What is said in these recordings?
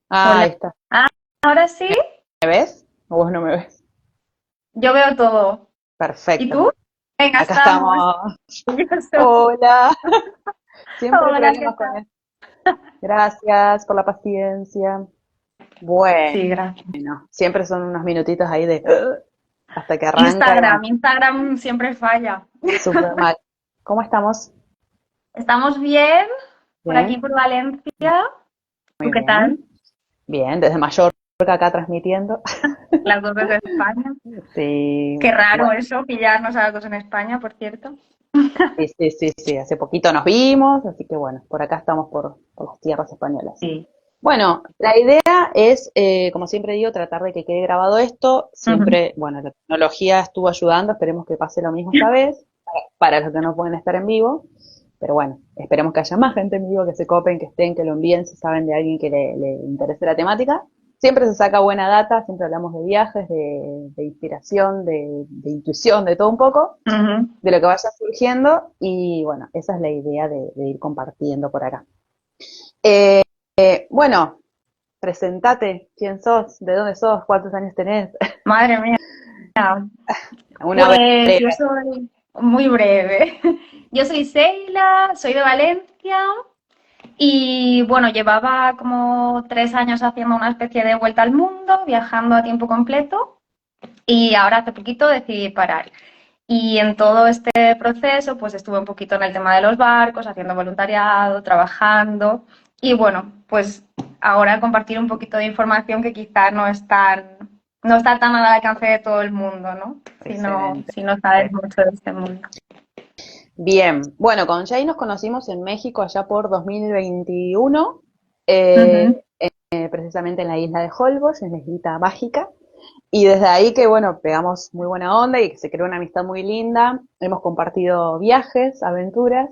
Ah, Hola. ahí está. Ah, ahora sí, ¿Me ves? ¿O vos no me ves? yo veo todo. ¿Y Perfecto. tú? Venga, Acá estamos. estamos. Eso. Hola. Siempre Hola, ¿qué problemas con tal? esto. Gracias por la paciencia. Bueno, Sí, gracias. siempre son unos minutitos ahí de hasta que arranca y bueno, Instagram siempre falla. súper mal. ¿Cómo estamos? ¿Estamos bien? Por aquí, Bien, por Valencia. ¿Tú muy qué bien. tal? Bien, desde Mallorca acá transmitiendo. Las dos desde España. Sí, Qué raro bueno, eso, pillarnos a las dos en España, por cierto. sí, sí, sí, sí. Hace poquito nos vimos, así que bueno, por acá estamos por las tierras españolas. Sí. Bueno, la idea es, como siempre digo, tratar de que quede grabado esto. Ujú. Siempre, bueno, la tecnología estuvo ayudando, esperemos que pase lo mismo esta vez, para los que no pueden estar en vivo. Pero bueno, esperemos que haya más gente en vivo, que se copen, que estén, que lo envíen si saben de alguien que le interese la temática. Siempre se saca buena data, siempre hablamos de viajes, de inspiración, de intuición, de todo un poco, Ujú. de lo que vaya surgiendo. Y bueno, esa es la idea de ir compartiendo por acá. Bueno, presentate, quién sos, de dónde sos, cuántos años tenés. Madre mía. Una Pues breve. yo soy muy breve. Yo soy Seila, soy de Valencia. Y bueno, llevaba como 3 años haciendo una especie de vuelta al mundo, viajando a tiempo completo y ahora hace poquito decidí parar. Y en todo este proceso pues estuve un poquito en el tema de los barcos, haciendo voluntariado, trabajando y bueno, pues ahora compartir un poquito de información que quizás no está tan al alcance de todo el mundo, ¿no? Excelente. Si no sabes mucho de este mundo. Bien, bueno, con Jay nos conocimos en México allá por 2021, Ujú. precisamente en la isla de Holbox, en la islita mágica. Y desde ahí que, bueno, pegamos muy buena onda y se creó una amistad muy linda. Hemos compartido viajes, aventuras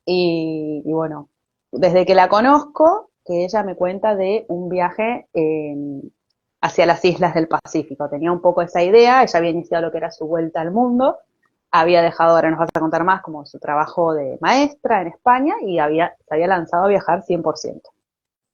y bueno, desde que la conozco, que ella me cuenta de un viaje hacia las islas del Pacífico. Tenía un poco esa idea, ella había iniciado lo que era su vuelta al mundo, había dejado, ahora nos vas a contar más, como su trabajo de maestra en España y se había lanzado a viajar 100%.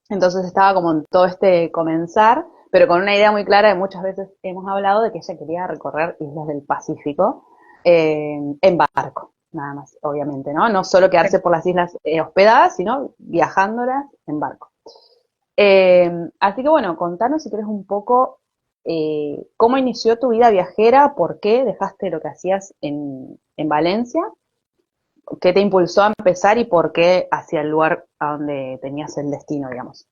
Entonces estaba como en todo este comenzar, pero con una idea muy clara de muchas veces hemos hablado de que ella quería recorrer islas del Pacífico en barco, nada más, obviamente, ¿no? No solo quedarse por las islas hospedadas, sino viajándolas en barco. Así que bueno, contanos si querés un poco cómo inició tu vida viajera, por qué dejaste lo que hacías en Valencia, qué te impulsó a empezar y por qué hacia el lugar a donde tenías el destino, digamos.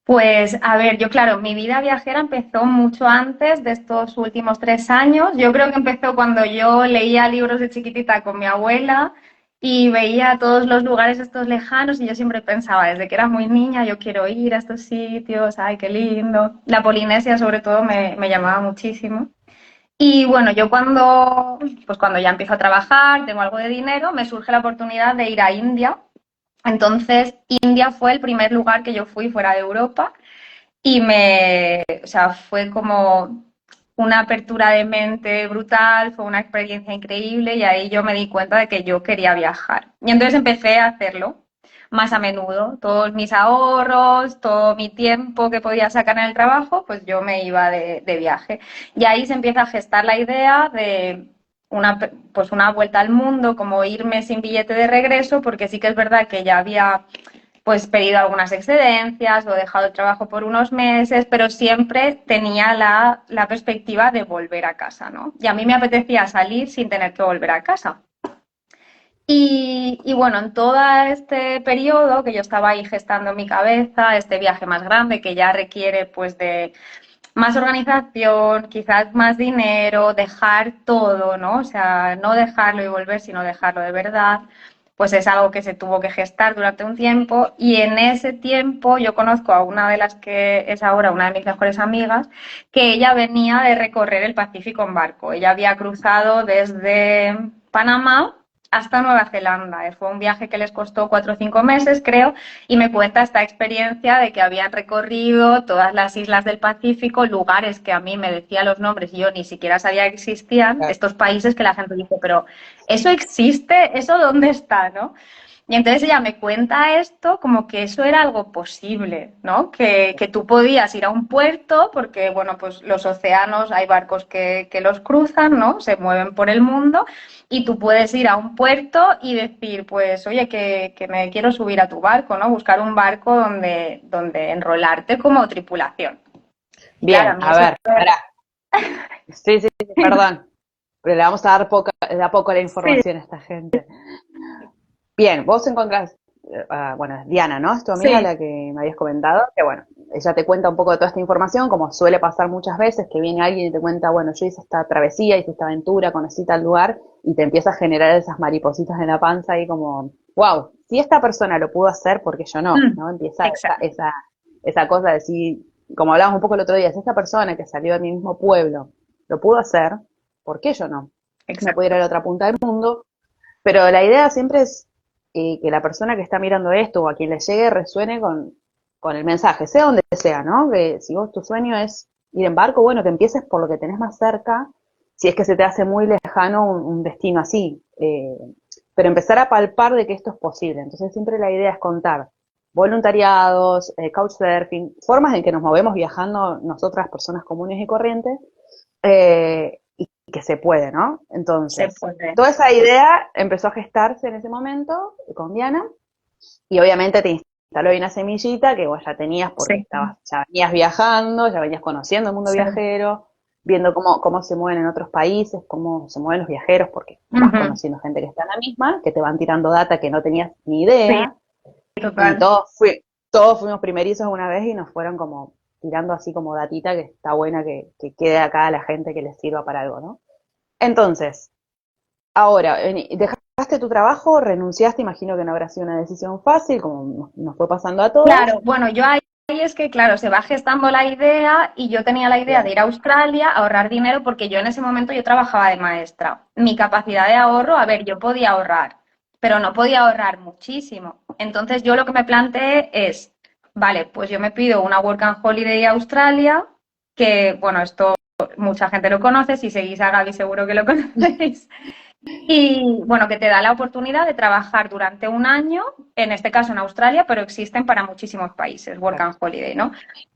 Pues a ver, yo claro, mi vida viajera empezó mucho antes de estos últimos 3 años. Yo creo que empezó cuando yo leía libros de chiquitita con mi abuela y veía todos los lugares estos lejanos y yo siempre pensaba, desde que era muy niña, yo quiero ir a estos sitios, ay, qué lindo. La Polinesia sobre todo me llamaba muchísimo. Y bueno, yo cuando ya empiezo a trabajar, tengo algo de dinero, me surge la oportunidad de ir a India. Entonces, India fue el primer lugar que yo fui fuera de Europa y o sea, fue como una apertura de mente brutal, fue una experiencia increíble y ahí yo me di cuenta de que yo quería viajar. Y entonces empecé a hacerlo más a menudo. Todos mis ahorros, todo mi tiempo que podía sacar en el trabajo, pues yo me iba de viaje. Y ahí se empieza a gestar la idea de pues una vuelta al mundo, como irme sin billete de regreso, porque sí que es verdad que ya había pues pedido algunas excedencias o dejado el trabajo por unos meses, pero siempre tenía la perspectiva de volver a casa, ¿no? Y a mí me apetecía salir sin tener que volver a casa. Y bueno, en todo este periodo que yo estaba ahí gestando en mi cabeza, este viaje más grande que ya requiere pues de más organización, quizás más dinero, dejar todo, ¿no? O sea, no dejarlo y volver, sino dejarlo de verdad, pues es algo que se tuvo que gestar durante un tiempo y en ese tiempo yo conozco a una de las que es ahora una de mis mejores amigas, que ella venía de recorrer el Pacífico en barco. Ella había cruzado desde Panamá hasta Nueva Zelanda. Fue un viaje que les costó 4 o 5 meses, creo, y me cuenta esta experiencia de que habían recorrido todas las islas del Pacífico, lugares que a mí me decía los nombres y yo ni siquiera sabía que existían, estos países que la gente dice, pero ¿eso existe? ¿Eso dónde está? ¿No? Y entonces ella me cuenta esto como que eso era algo posible, ¿no? Que tú podías ir a un puerto, porque, bueno, pues los océanos, hay barcos que los cruzan, ¿no? Se mueven por el mundo, y tú puedes ir a un puerto y decir, pues, oye, que me quiero subir a tu barco, ¿no? Buscar un barco donde enrolarte como tripulación. Y claro, a Bien, mí a eso... ver, pará. Sí, sí, sí, perdón, pero le vamos a dar poca, de a poco la Sí, información a esta gente. Bien, vos encontrás, bueno, es Diana, ¿no? Es tu amiga sí, la que me habías comentado, que bueno, ella te cuenta un poco de toda esta información, como suele pasar muchas veces, que viene alguien y te cuenta, bueno, yo hice esta travesía, hice esta aventura, conocí tal lugar, y te empieza a generar esas maripositas en la panza ahí como, wow, si esta persona lo pudo hacer, ¿por qué yo no? mm, ¿No? Empieza exacto, esa cosa de decir, como hablábamos un poco el otro día, si esta persona que salió de mi mismo pueblo lo pudo hacer, ¿por qué yo no? Me puedo ir exacto. a la otra punta del mundo, pero la idea siempre es que la persona que está mirando esto o a quien le llegue resuene con el mensaje, sea donde sea, ¿no? Que si vos tu sueño es ir en barco, bueno, que empieces por lo que tenés más cerca, si es que se te hace muy lejano un destino así. Pero empezar a palpar de que esto es posible. Entonces siempre la idea es contar voluntariados, couchsurfing, formas en que nos movemos viajando nosotras, personas comunes y corrientes, y que se puede, ¿no? Se Entonces, puede. toda esa idea empezó a gestarse en ese momento con Diana y obviamente te instaló ahí una semillita que vos ya tenías porque Sí, estabas, ya venías viajando, ya venías conociendo el mundo sí. viajero, viendo cómo se mueven en otros países, cómo se mueven los viajeros, porque vas Ujú. conociendo gente que está en la misma, que te van tirando data que no tenías ni Sí, idea, y total. todos fuimos primerizos una vez y nos fueron como tirando así como datita que está buena que quede acá a la gente que les sirva para algo, ¿no? Entonces, ahora, ¿dejaste tu trabajo? ¿Renunciaste? Imagino que no habrá sido una decisión fácil, como nos fue pasando a todas. Claro, bueno, yo ahí es que, claro, se va gestando la idea y yo tenía la idea de Bien, ir a Australia a ahorrar dinero porque yo en ese momento yo trabajaba de maestra. Mi capacidad de ahorro, a ver, yo podía ahorrar, pero no podía ahorrar muchísimo. Entonces yo lo que me planteé es, vale, pues yo me pido una Work and Holiday a Australia, que, bueno, esto mucha gente lo conoce, si seguís a Gaby seguro que lo conocéis. Y bueno, que te da la oportunidad de trabajar durante un año, en este caso en Australia, pero existen para muchísimos países, Work claro. and Holiday, ¿no?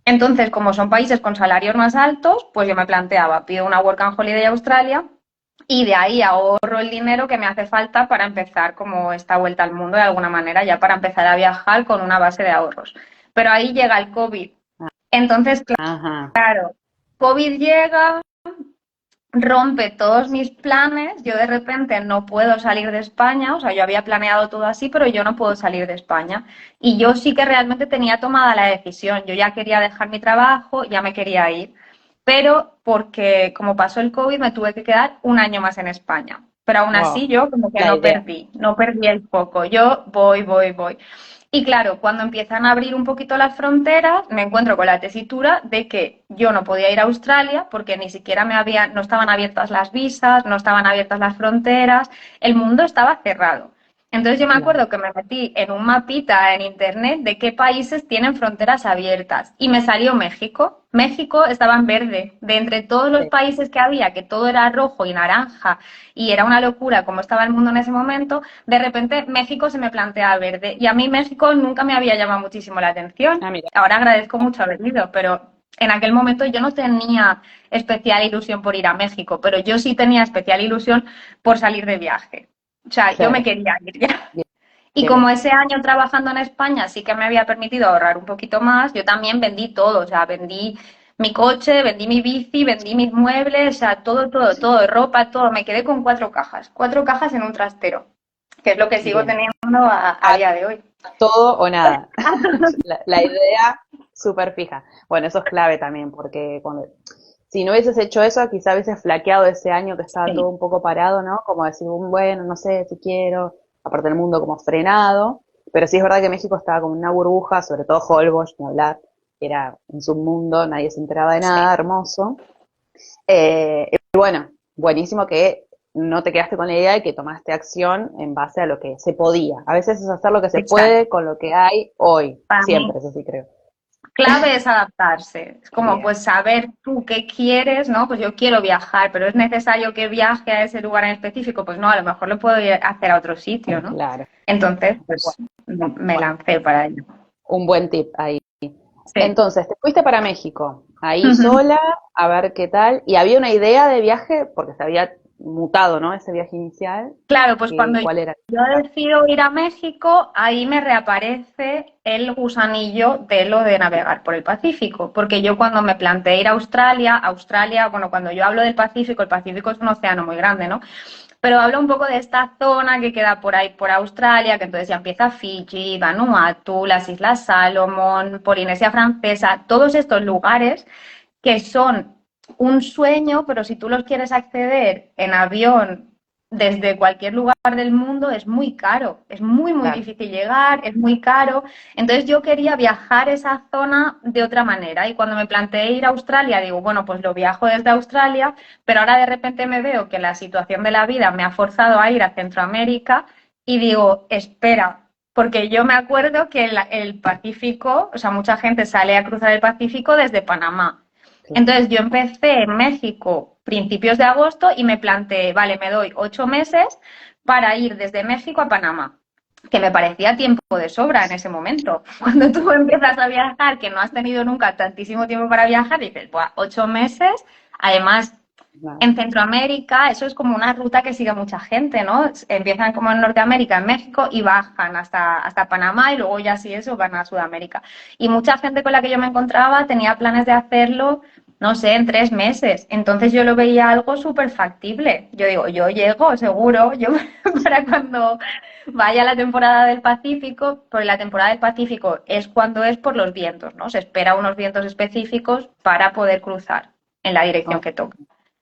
Entonces, como son países con salarios más altos, pues yo me planteaba, pido una Work and Holiday a Australia y de ahí ahorro el dinero que me hace falta para empezar como esta vuelta al mundo de alguna manera, ya para empezar a viajar con una base de ahorros. Pero ahí llega el COVID. Entonces, Ajá, claro, COVID llega, rompe todos mis planes, yo de repente no puedo salir de España, o sea, yo había planeado todo así, pero yo no puedo salir de España. Y yo sí que realmente tenía tomada la decisión, yo ya quería dejar mi trabajo, ya me quería ir, pero porque como pasó el COVID me tuve que quedar un año más en España. Pero aún así wow, yo como que la idea. no perdí el foco, yo voy. Y claro, cuando empiezan a abrir un poquito las fronteras, me encuentro con la tesitura de que yo no podía ir a Australia porque ni siquiera no estaban abiertas las visas, no estaban abiertas las fronteras, el mundo estaba cerrado. Entonces yo me Claro, acuerdo que me metí en un mapita en internet de qué países tienen fronteras abiertas y me salió México. México estaba en verde. De entre todos los sí. países que había, que todo era rojo y naranja y era una locura como estaba el mundo en ese momento, de repente México se me plantea verde. Y a mí México nunca me había llamado muchísimo la atención. Ah, mira, Ahora agradezco mucho haber ido, pero en aquel momento yo no tenía especial ilusión por ir a México, pero yo sí tenía especial ilusión por salir de viaje. O sea, yo me claro, quería ir ya. bien, Y como bien, ese año trabajando en España sí que me había permitido ahorrar un poquito más, yo también vendí todo, o sea, vendí mi coche, vendí mi bici, vendí mis muebles, o sea, todo, ropa, todo. Me quedé con cuatro cajas en un trastero, que es lo que sigo bien. teniendo a A día de hoy. todo o nada. La idea súper fija. Bueno, eso es clave también, porque si no hubieses hecho eso, quizá hubieses flaqueado ese año que estaba todo Sí, un poco parado, ¿no? Como decir, bueno, no sé si quiero, aparte del mundo como frenado, pero sí es verdad que México estaba como en una burbuja, sobre todo Holbox, ni hablar, era un submundo, nadie se enteraba de sí, nada, hermoso. Y bueno, buenísimo que no te quedaste con la idea y que tomaste acción en base a lo que se podía. A veces es hacer lo que se exacto. puede con lo que hay hoy, Para mí siempre, eso sí creo. clave es adaptarse. Es como Bien, pues saber tú qué quieres, ¿no? Pues yo quiero viajar, pero es necesario que viaje a ese lugar en específico. Pues no, a lo mejor lo puedo ir a hacer a otro sitio, ¿no? claro. Entonces, pues me Bueno, lancé para ello. un buen tip ahí. Sí. Entonces, te fuiste para México, ahí Ujú. sola, a ver qué tal. Y había una idea de viaje, porque se había mutado, ¿no? Ese viaje inicial. Claro, pues cuando ¿Cuál era? yo decido ir a México, ahí me reaparece el gusanillo de lo de navegar por el Pacífico, porque yo cuando me planteé ir a Australia, bueno, cuando yo hablo del Pacífico, el Pacífico es un océano muy grande, ¿no? Pero hablo un poco de esta zona que queda por ahí, por Australia, que entonces ya empieza Fiji, Vanuatu, las Islas Salomón, Polinesia Francesa, todos estos lugares que son un sueño, pero si tú los quieres acceder en avión desde cualquier lugar del mundo es muy caro, es muy, muy Claro. difícil llegar, es muy caro. Entonces yo quería viajar esa zona de otra manera y cuando me planteé ir a Australia, digo, bueno, pues lo viajo desde Australia, pero ahora de repente me veo que la situación de la vida me ha forzado a ir a Centroamérica y digo, espera, porque yo me acuerdo que el Pacífico, o sea, mucha gente sale a cruzar el Pacífico desde Panamá. Claro. Entonces yo empecé en México principios de agosto y me planteé, vale, me doy 8 meses para ir desde México a Panamá, que me parecía tiempo de sobra en ese momento. Cuando tú empiezas a viajar, que no has tenido nunca tantísimo tiempo para viajar, dices, pues 8 meses, además Claro. en Centroamérica, eso es como una ruta que sigue mucha gente, ¿no? Empiezan como en Norteamérica, en México, y bajan hasta Panamá y luego ya si eso van a Sudamérica. Y mucha gente con la que yo me encontraba tenía planes de hacerlo, no sé, en 3 meses. Entonces yo lo veía algo súper factible. Yo digo, yo llego, seguro, yo para cuando vaya la temporada del Pacífico, porque la temporada del Pacífico es cuando es por los vientos, ¿no? Se espera unos vientos específicos para poder cruzar en la dirección Ok. que toca.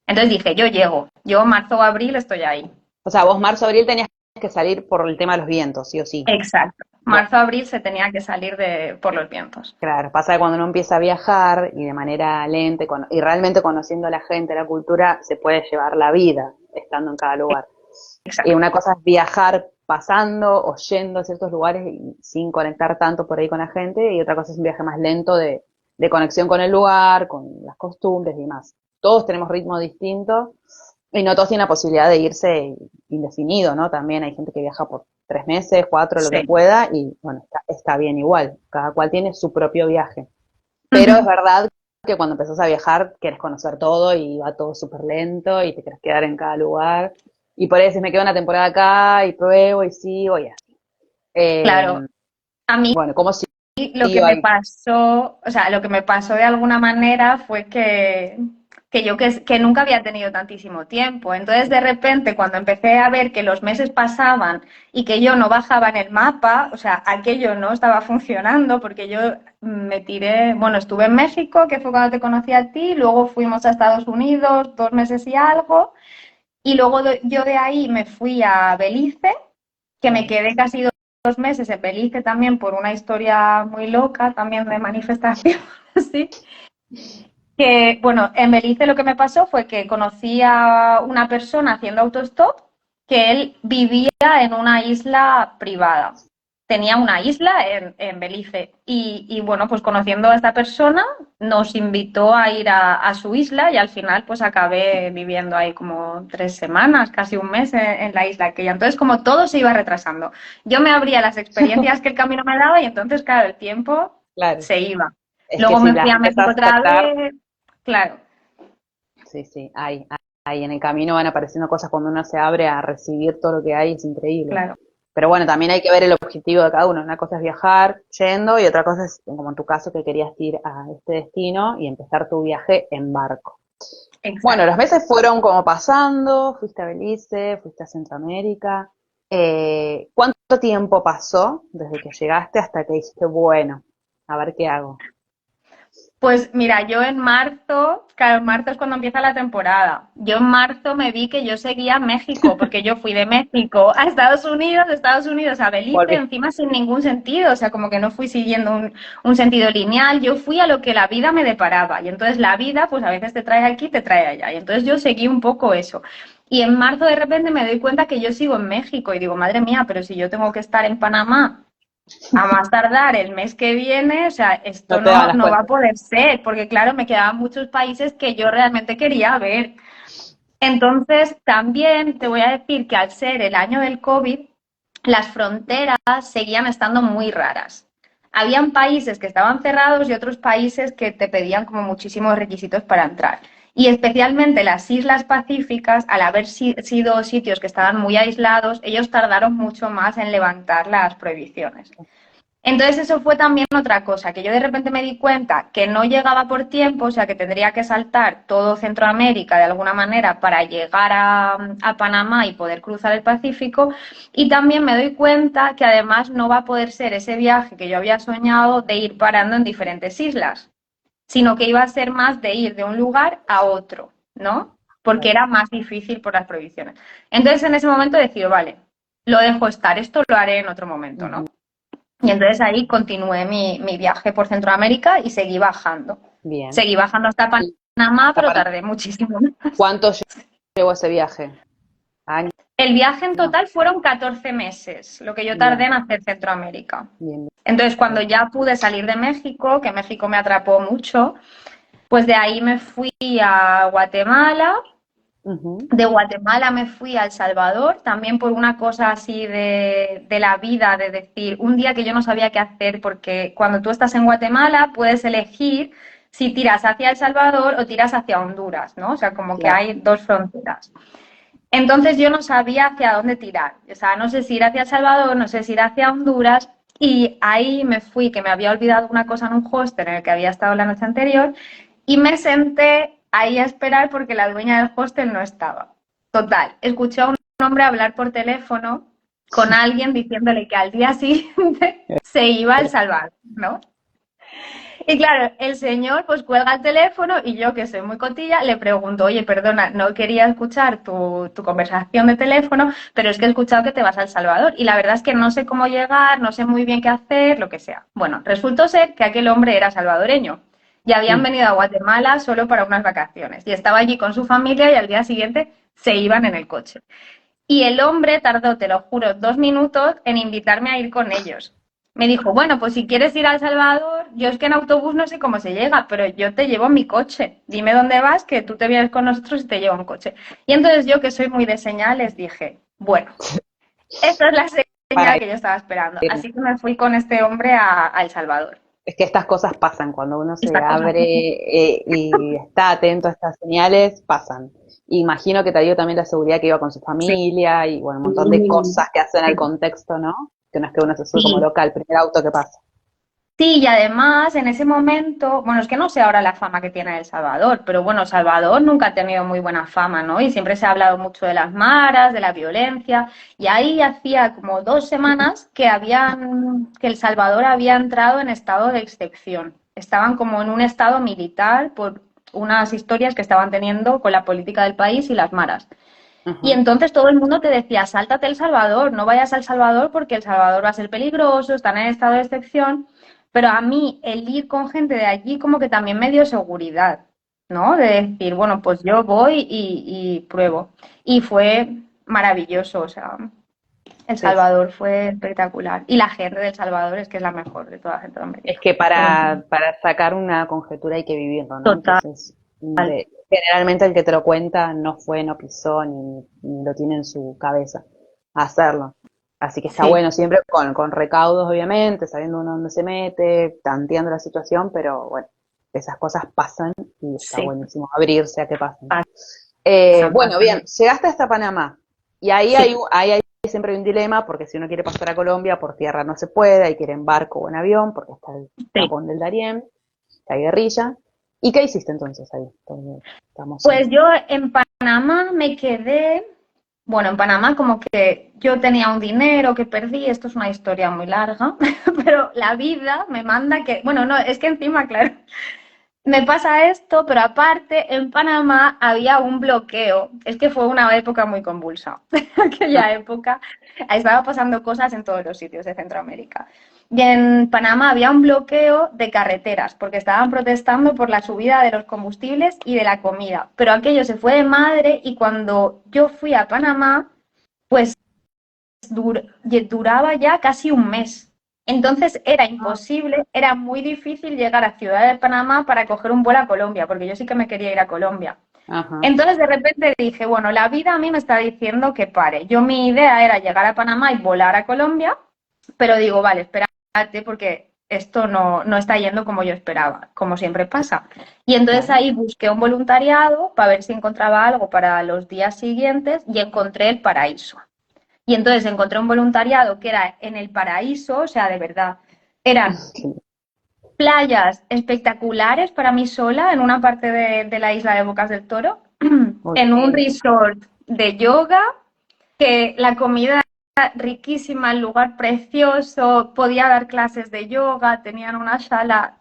Entonces dije, yo llego, yo marzo o abril estoy ahí. O sea, vos marzo, abril tenías que salir por el tema de los vientos, sí o sí. Exacto. Bueno, Marzo o abril se tenía que salir por los vientos. claro, pasa que cuando uno empieza a viajar y de manera lenta y realmente conociendo a la gente, la cultura, se puede llevar la vida estando en cada lugar. Y Exacto. una cosa es viajar pasando o yendo a ciertos lugares y sin conectar tanto por ahí con la gente, y otra cosa es un viaje más lento de conexión con el lugar, con las costumbres y demás. Todos tenemos ritmo distinto y no todos tienen la posibilidad de irse indefinido, ¿no? También hay gente que viaja por 3 meses, 4, lo que Sí. pueda, y bueno, está bien igual. Cada cual tiene su propio viaje. Pero es Ujú. verdad que cuando empezás a viajar quieres conocer todo y va todo súper lento y te quieres quedar en cada lugar. Y por eso me quedo una temporada acá y pruebo y sigo y así. Eh, Claro, a mí bueno, ¿cómo lo que siguió me ahí? pasó, o sea, lo que me pasó de alguna manera fue que yo que nunca había tenido tantísimo tiempo. Entonces, de repente, cuando empecé a ver que los meses pasaban y que yo no bajaba en el mapa, o sea, aquello no estaba funcionando porque yo me tiré, bueno, estuve en México, que fue cuando te conocí a ti, luego fuimos a Estados Unidos 2 meses y algo, y luego yo de ahí me fui a Belice, que me Claro. quedé casi 2 meses en Belice también por una historia muy loca, también de manifestación, sí. Que, bueno, en Belice lo que me pasó fue que conocí a una persona haciendo autostop que él vivía en una isla privada. Tenía una isla en Belice bueno, pues conociendo a esta persona nos invitó a ir a su isla y al final pues acabé viviendo ahí como 3 semanas, casi un mes en la isla aquella. Entonces como todo se iba retrasando. Yo me abría las experiencias que el camino me daba y entonces claro, el tiempo Claro. se iba. Es que Luego si me fui las a México empezás a otra aceptar, vez. Claro, sí, sí, hay en el camino van apareciendo cosas cuando uno se abre a recibir todo lo que hay, es increíble. claro, Pero bueno, también hay que ver el objetivo de cada uno. Una cosa es viajar yendo y otra cosa es, como en tu caso, que querías ir a este destino y empezar tu viaje en barco. Bueno, los exacto. meses fueron como pasando, fuiste a Belice, fuiste a Centroamérica. ¿Cuánto tiempo pasó desde que llegaste hasta que dijiste, bueno, a ver qué hago? Pues mira, yo en marzo, claro, en marzo es cuando empieza la temporada. Yo en marzo me vi que yo seguía México, porque yo fui de México a Estados Unidos, de Estados Unidos a Belice, Volví. encima sin ningún sentido, o sea, como que no fui siguiendo un sentido lineal, yo fui a lo que la vida me deparaba. Y entonces la vida, pues a veces te trae aquí, te trae allá. Y entonces yo seguí un poco eso. Y en marzo de repente me doy cuenta que yo sigo en México y digo, madre mía, pero si yo tengo que estar en Panamá A más tardar el mes que viene, o sea, esto No te daban las no va a cuentas. poder ser, porque claro, me quedaban muchos países que yo realmente quería ver. Entonces, también te voy a decir que al ser el año del COVID, las fronteras seguían estando muy raras. Habían países que estaban cerrados y otros países que te pedían como muchísimos requisitos para entrar. Y especialmente las islas pacíficas, al haber sido sitios que estaban muy aislados, ellos tardaron mucho más en levantar las prohibiciones. Entonces eso fue también otra cosa, que yo de repente me di cuenta que no llegaba por tiempo, o sea que tendría que saltar todo Centroamérica de alguna manera para llegar a Panamá y poder cruzar el Pacífico. Y también me doy cuenta que además no va a poder ser ese viaje que yo había soñado de ir parando en diferentes islas, sino que iba a ser más de ir de un lugar a otro, ¿no? Porque era más difícil por las prohibiciones. Entonces en ese momento decido, vale, lo dejo estar, esto lo haré en otro momento, ¿no? Ujú. Y entonces ahí continué mi viaje por Centroamérica y seguí bajando. Bien. Seguí bajando hasta ¿Y Panamá, hasta pero para tardé muchísimo más. cuánto llevó ese viaje? ¿Años? El viaje en total fueron 14 meses, lo que yo tardé Bien, en hacer Centroamérica. bien, Entonces, cuando bien. ya pude salir de México, que México me atrapó mucho, pues de ahí me fui a Guatemala. Ujú. De Guatemala me fui a El Salvador, también por una cosa así de la vida, de decir, un día que yo no sabía qué hacer, porque cuando tú estás en Guatemala puedes elegir si tiras hacia El Salvador o tiras hacia Honduras, ¿no? O sea, como que Claro. hay dos fronteras. Entonces yo no sabía hacia dónde tirar, o sea, no sé si ir hacia El Salvador, no sé si ir hacia Honduras, y ahí me fui, que me había olvidado una cosa en un hostel en el que había estado la noche anterior, y me senté ahí a esperar porque la dueña del hostel no estaba. Total, escuché a un hombre hablar por teléfono con alguien diciéndole que al día siguiente se iba a El Salvador, ¿no? Y claro, el señor pues cuelga el teléfono y yo, que soy muy cotilla, le pregunto, oye, perdona, no quería escuchar tu conversación de teléfono, pero es que he escuchado que te vas a El Salvador y la verdad es que no sé cómo llegar, no sé muy bien qué hacer, lo que sea. Bueno, resultó ser que aquel hombre era salvadoreño y habían Mm. venido a Guatemala solo para unas vacaciones y estaba allí con su familia y al día siguiente se iban en el coche. Y el hombre tardó, te lo juro, 2 minutos en invitarme a ir con ellos. Me dijo, bueno, pues si quieres ir a El Salvador, yo es que en autobús no sé cómo se llega, pero yo te llevo en mi coche. Dime dónde vas, que tú te vienes con nosotros y te llevo en coche. Y entonces yo, que soy muy de señales, dije, bueno, esta es la Para señal que yo estaba esperando. ir. Así que me fui con este hombre a El Salvador. Es que estas cosas pasan, cuando uno se Esta cosa. abre y está atento a estas señales, pasan. Imagino que te dio también la seguridad que iba con su Sí, familia y bueno, un montón de cosas que hacen al contexto, ¿no? Que no es que uno se sube como sí. loca al primer auto que pasa. Sí, y además en ese momento, bueno, es que no sé ahora la fama que tiene El Salvador, pero bueno, Salvador nunca ha tenido muy buena fama, ¿no? Y siempre se ha hablado mucho de las maras, de la violencia, y ahí hacía como 2 semanas que El Salvador había entrado en estado de excepción. Estaban como en un estado militar por unas historias que estaban teniendo con la política del país y las maras. Y Ujú. entonces todo el mundo te decía, sáltate El Salvador, no vayas a El Salvador porque El Salvador va a ser peligroso, están en estado de excepción. Pero a mí el ir con gente de allí como que también me dio seguridad, ¿no? De decir, bueno, pues yo voy y pruebo. Y fue maravilloso, o sea, El Sí, sí. Salvador fue espectacular. Y la gente de El Salvador es que es la mejor de toda Es Centroamérica. que Pero para sacar una conjetura hay que vivirlo, ¿no? total. Entonces, generalmente el que te lo cuenta no fue, no pisó, ni lo tiene en su cabeza hacerlo. Así que está Sí, bueno siempre con recaudos, obviamente, sabiendo uno dónde se mete, tanteando la situación, pero bueno, esas cosas pasan y está sí, buenísimo abrirse a que pasen. pasan, Bueno, pasan. bien, llegaste hasta Panamá y ahí Sí, hay siempre hay un dilema porque si uno quiere pasar a Colombia por tierra no se puede, hay que ir en barco o en avión porque está el sí. tapón del Darién, la guerrilla. ¿Y qué hiciste entonces ahí? Donde estamos Pues yo en Panamá me quedé, bueno, en Panamá como que yo tenía un dinero que perdí, esto es una historia muy larga, pero la vida me manda que, bueno, no, es que encima, claro, me pasa esto, pero aparte en Panamá había un bloqueo. Es que fue una época muy convulsa. Aquella época estaba pasando cosas en todos los sitios de Centroamérica. Y en Panamá había un bloqueo de carreteras porque estaban protestando por la subida de los combustibles y de la comida. Pero aquello se fue de madre y cuando yo fui a Panamá, pues duraba ya casi un mes Entonces era Ah, imposible, era muy difícil llegar a Ciudad de Panamá para coger un vuelo a Colombia, porque yo sí que me quería ir a Colombia. ajá, Entonces de repente dije, bueno, la vida a mí me está diciendo que pare. Yo mi idea era llegar a Panamá y volar a Colombia, pero digo, vale, espérate porque esto no está yendo como yo esperaba, como siempre pasa. Y entonces claro. ahí busqué un voluntariado para ver si encontraba algo para los días siguientes y encontré el Paraíso. Y entonces encontré un voluntariado que era en el Paraíso, o sea, de verdad, eran Sí, playas espectaculares para mí sola en una parte de la isla de Bocas del Toro, muy en un lindo. resort de yoga, que la comida era riquísima, el lugar precioso, podía dar clases de yoga, tenían una sala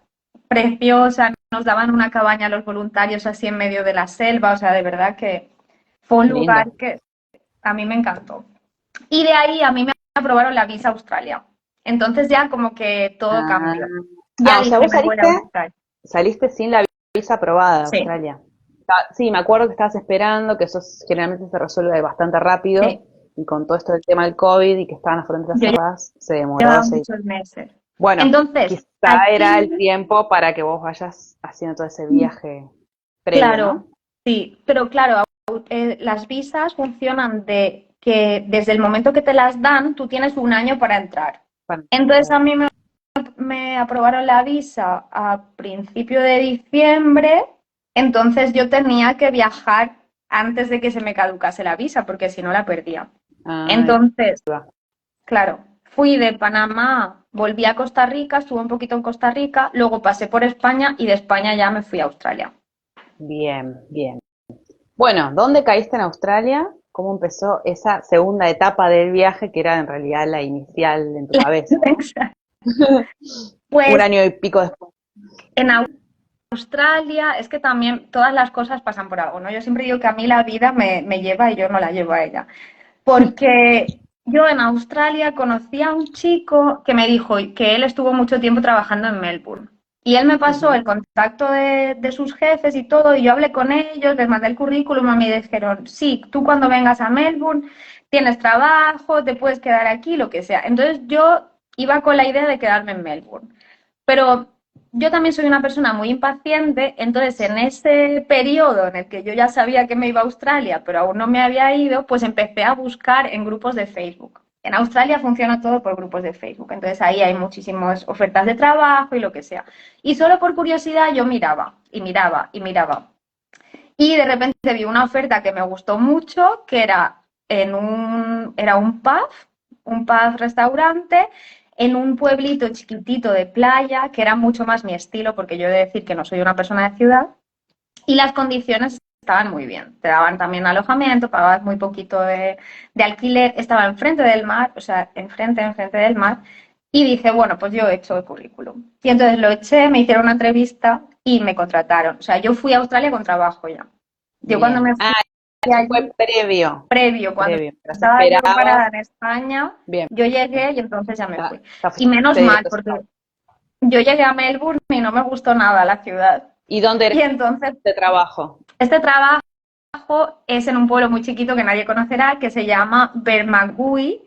preciosa, nos daban una cabaña a los voluntarios así en medio de la selva, o sea, de verdad que fue un Qué lindo. lugar que a mí me encantó. Y de ahí a mí me aprobaron la visa a Australia. Entonces ya como que todo Ah, cambió. Ya o sea, dije, vos me voy a Australia. saliste sin la visa aprobada de Sí, Australia. Sí, me acuerdo que estabas esperando, que eso generalmente se resuelve bastante rápido, sí. y con todo esto del tema del COVID y que estaban las fronteras Yo cerradas, se demoró llevaba ese. muchos meses. Bueno, Entonces, quizá era el aquí, tiempo para que vos vayas haciendo todo ese viaje previo, claro, ¿no? sí, pero claro, las visas funcionan de que desde el momento que te las dan, tú tienes un año para entrar. Para Entonces a claro. mí me aprobaron la visa a principio de diciembre, entonces yo tenía que viajar antes de que se me caducase la visa, porque si no la perdía. Ay, Entonces, va. claro, fui de Panamá, volví a Costa Rica, estuve un poquito en Costa Rica, luego pasé por España y de España ya me fui a Australia. Bien, bien. Bueno, ¿dónde caíste en Australia? ¿Cómo empezó esa segunda etapa del viaje que era en realidad la inicial en tu cabeza, ¿no? Un Pues año y pico después. en Australia, es que también todas las cosas pasan por algo, ¿no? Yo siempre digo que a mí la vida me lleva y yo no la llevo a ella. Porque yo en Australia conocí a un chico que me dijo que él estuvo mucho tiempo trabajando en Melbourne. Y él me pasó Ujú. el contacto de sus jefes y todo, y yo hablé con ellos, les mandé el currículum y me dijeron, sí, tú cuando vengas a Melbourne tienes trabajo, te puedes quedar aquí, lo que sea. Entonces yo iba con la idea de quedarme en Melbourne. Pero yo también soy una persona muy impaciente, entonces en ese periodo en el que yo ya sabía que me iba a Australia, pero aún no me había ido, pues empecé a buscar en grupos de Facebook. En Australia funciona todo por grupos de Facebook, entonces ahí hay muchísimas ofertas de trabajo y lo que sea. Y solo por curiosidad yo miraba y miraba y miraba. Y de repente vi una oferta que me gustó mucho, que era era un pub restaurante, en un pueblito chiquitito de playa, que era mucho más mi estilo, porque yo he de decir que no soy una persona de ciudad, y las condiciones estaban muy bien. Te daban también alojamiento, pagabas muy poquito de alquiler, estaba enfrente del mar, o sea, enfrente del mar, y dije, bueno, pues yo he hecho el currículum. Y entonces lo eché, me hicieron una entrevista y me contrataron. O sea, yo fui a Australia con trabajo ya. Yo cuando Bien. me fui Ah, eso fue allí, previo, previo, cuando previo. Mientras estaba yo esperabas, parada en España, bien. yo llegué y entonces ya me fui. Ya Y menos fuiste mal, directo. porque yo llegué a Melbourne y no me gustó nada la ciudad. ¿Y dónde era Y entonces, este trabajo? este trabajo es en un pueblo muy chiquito que nadie conocerá, que se llama Bermagui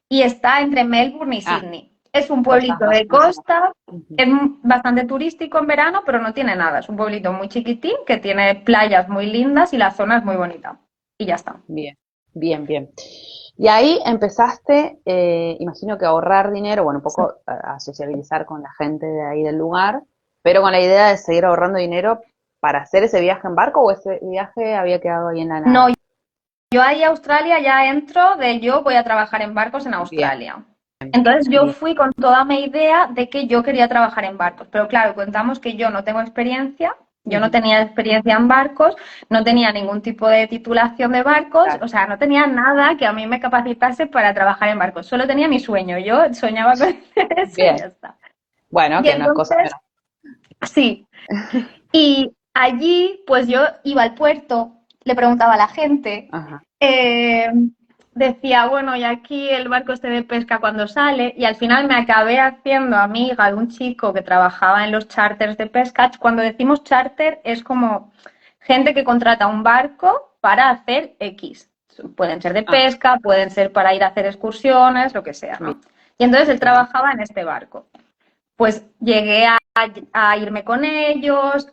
y está entre Melbourne y Ah, Sydney. Es un cosas pueblito más de más. costa, Ujú. es bastante turístico en verano, pero no tiene nada. Es un pueblito muy chiquitín que tiene playas muy lindas y la zona es muy bonita. Y ya está. Bien, bien, bien. Y ahí empezaste, imagino que a ahorrar dinero, bueno, un Sí. poco a sociabilizar con la gente de ahí del lugar, pero con la idea de seguir ahorrando dinero para hacer ese viaje en barco o ese viaje había quedado ahí en la No, nada. yo ahí a Australia ya entro de yo voy a trabajar en barcos en Bien, Australia. Entonces yo bien. fui con toda mi idea de que yo quería trabajar en barcos, pero claro, contamos que yo no tengo experiencia, yo no Ujú, tenía experiencia en barcos, no tenía ningún tipo de titulación de barcos, claro. o sea, no tenía nada que a mí me capacitase para trabajar en barcos, solo tenía mi sueño, yo soñaba con eso y ya Bien. está. Bueno, Y que no es cosa entonces, menos. sí, y allí, pues yo iba al puerto, le preguntaba a la gente, Ajá. eh, decía, bueno, y aquí el barco este de pesca cuando sale, y al final me acabé haciendo amiga de un chico que trabajaba en los charters de pesca. Cuando decimos charter es como gente que contrata un barco para hacer X. Pueden ser de Ah, pesca, pueden ser para ir a hacer excursiones, lo que sea, bien. ¿no? Y entonces él sí. trabajaba en este barco. Pues llegué a irme con ellos,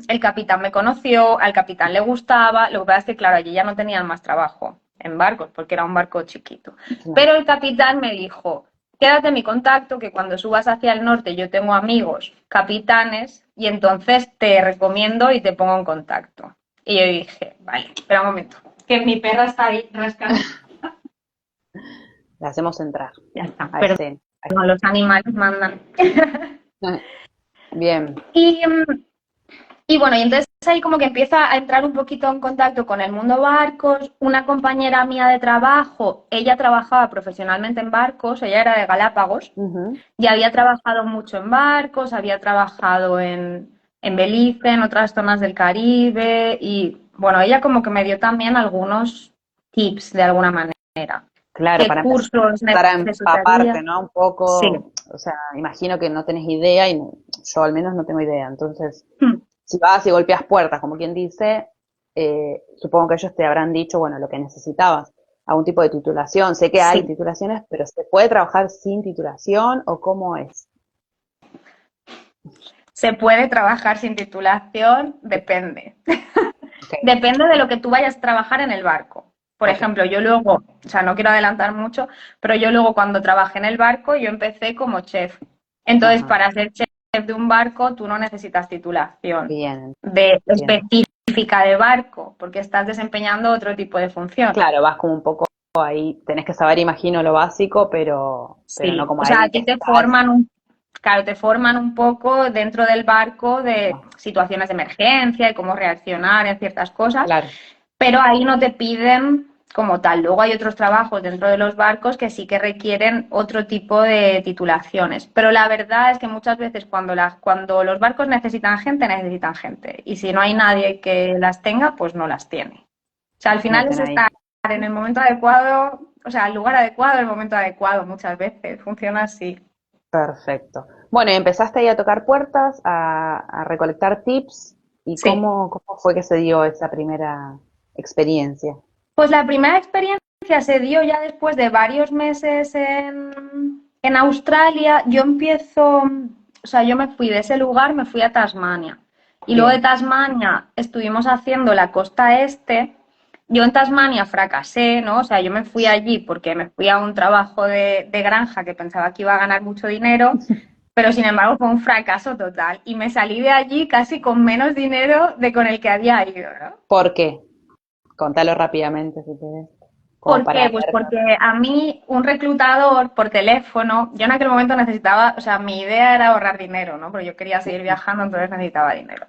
el capitán me conoció, al capitán le gustaba, lo que pasa es que, claro, allí ya no tenían más trabajo en barcos, porque era un barco chiquito. Claro. Pero el capitán me dijo, quédate en mi contacto, que cuando subas hacia el norte yo tengo amigos capitanes y entonces te recomiendo y te pongo en contacto. Y yo dije, vale, espera un momento, que mi perra está ahí rascando. La hacemos entrar Ya está, a pero escena. no, los animales mandan. Bien. Y, y bueno, y entonces ahí como que empieza a entrar un poquito en contacto con el mundo barcos. Una compañera mía de trabajo, ella trabajaba profesionalmente en barcos, ella era de Galápagos Ujú. y había trabajado mucho en barcos, había trabajado en Belice, en otras zonas del Caribe y bueno, ella como que me dio también algunos tips de alguna manera. Claro, ¿Qué para empezar cursos a necesitaría? empaparte, ¿no? Un Sí. poco, o sea, imagino que no tenés idea y yo al menos no tengo idea. Entonces, si vas y golpeas puertas, como quien dice, supongo que ellos te habrán dicho, bueno, lo que necesitabas, algún tipo de titulación. Sé que hay Sí. titulaciones, pero ¿se puede trabajar sin titulación o cómo es? ¿Se puede trabajar sin titulación? Depende. Ok, Depende de lo que tú vayas a trabajar en el barco. Por ok. ejemplo, yo luego, o sea, no quiero adelantar mucho, pero yo luego cuando trabajé en el barco, yo empecé como chef. Entonces, Ajá, para ser chef de un barco, tú no necesitas titulación bien, de entiendo. específica de barco, porque estás desempeñando otro tipo de función. Claro, vas como un poco ahí, tenés que saber, imagino, lo básico, pero no Sí, como o sea, a alguien que ti te está. forman claro, te forman un poco dentro del barco de situaciones de emergencia y cómo reaccionar en ciertas cosas, Claro, pero ahí no te piden como tal. Luego hay otros trabajos dentro de los barcos que sí que requieren otro tipo de titulaciones. Pero la verdad es que muchas veces cuando los barcos necesitan gente, necesitan gente. Y si no hay nadie que las tenga, pues no las tiene. O sea, al final es meten ahí. estar en el momento adecuado, o sea, el lugar adecuado, el momento adecuado muchas veces. Funciona así. Perfecto. Bueno, y empezaste ahí a tocar puertas, a recolectar tips. ¿Y Sí. cómo fue que se dio esa primera experiencia? Pues la primera experiencia se dio ya después de varios meses en Australia. Yo empiezo, o sea, yo me fui de ese lugar, me fui a Tasmania. Y luego de Bien. Tasmania estuvimos haciendo la costa este. Yo en Tasmania fracasé, ¿no? O sea, yo me fui allí porque me fui a un trabajo de granja que pensaba que iba a ganar mucho dinero, pero sin embargo fue un fracaso total. Y me salí de allí casi con menos dinero de con el que había ido, ¿no? ¿Por qué? Contalo rápidamente si querés, como ¿Por para qué? Pues ver. porque a mí un reclutador por teléfono, yo en aquel momento necesitaba, o sea, mi idea era ahorrar dinero, ¿no? Porque yo quería seguir viajando, entonces necesitaba dinero.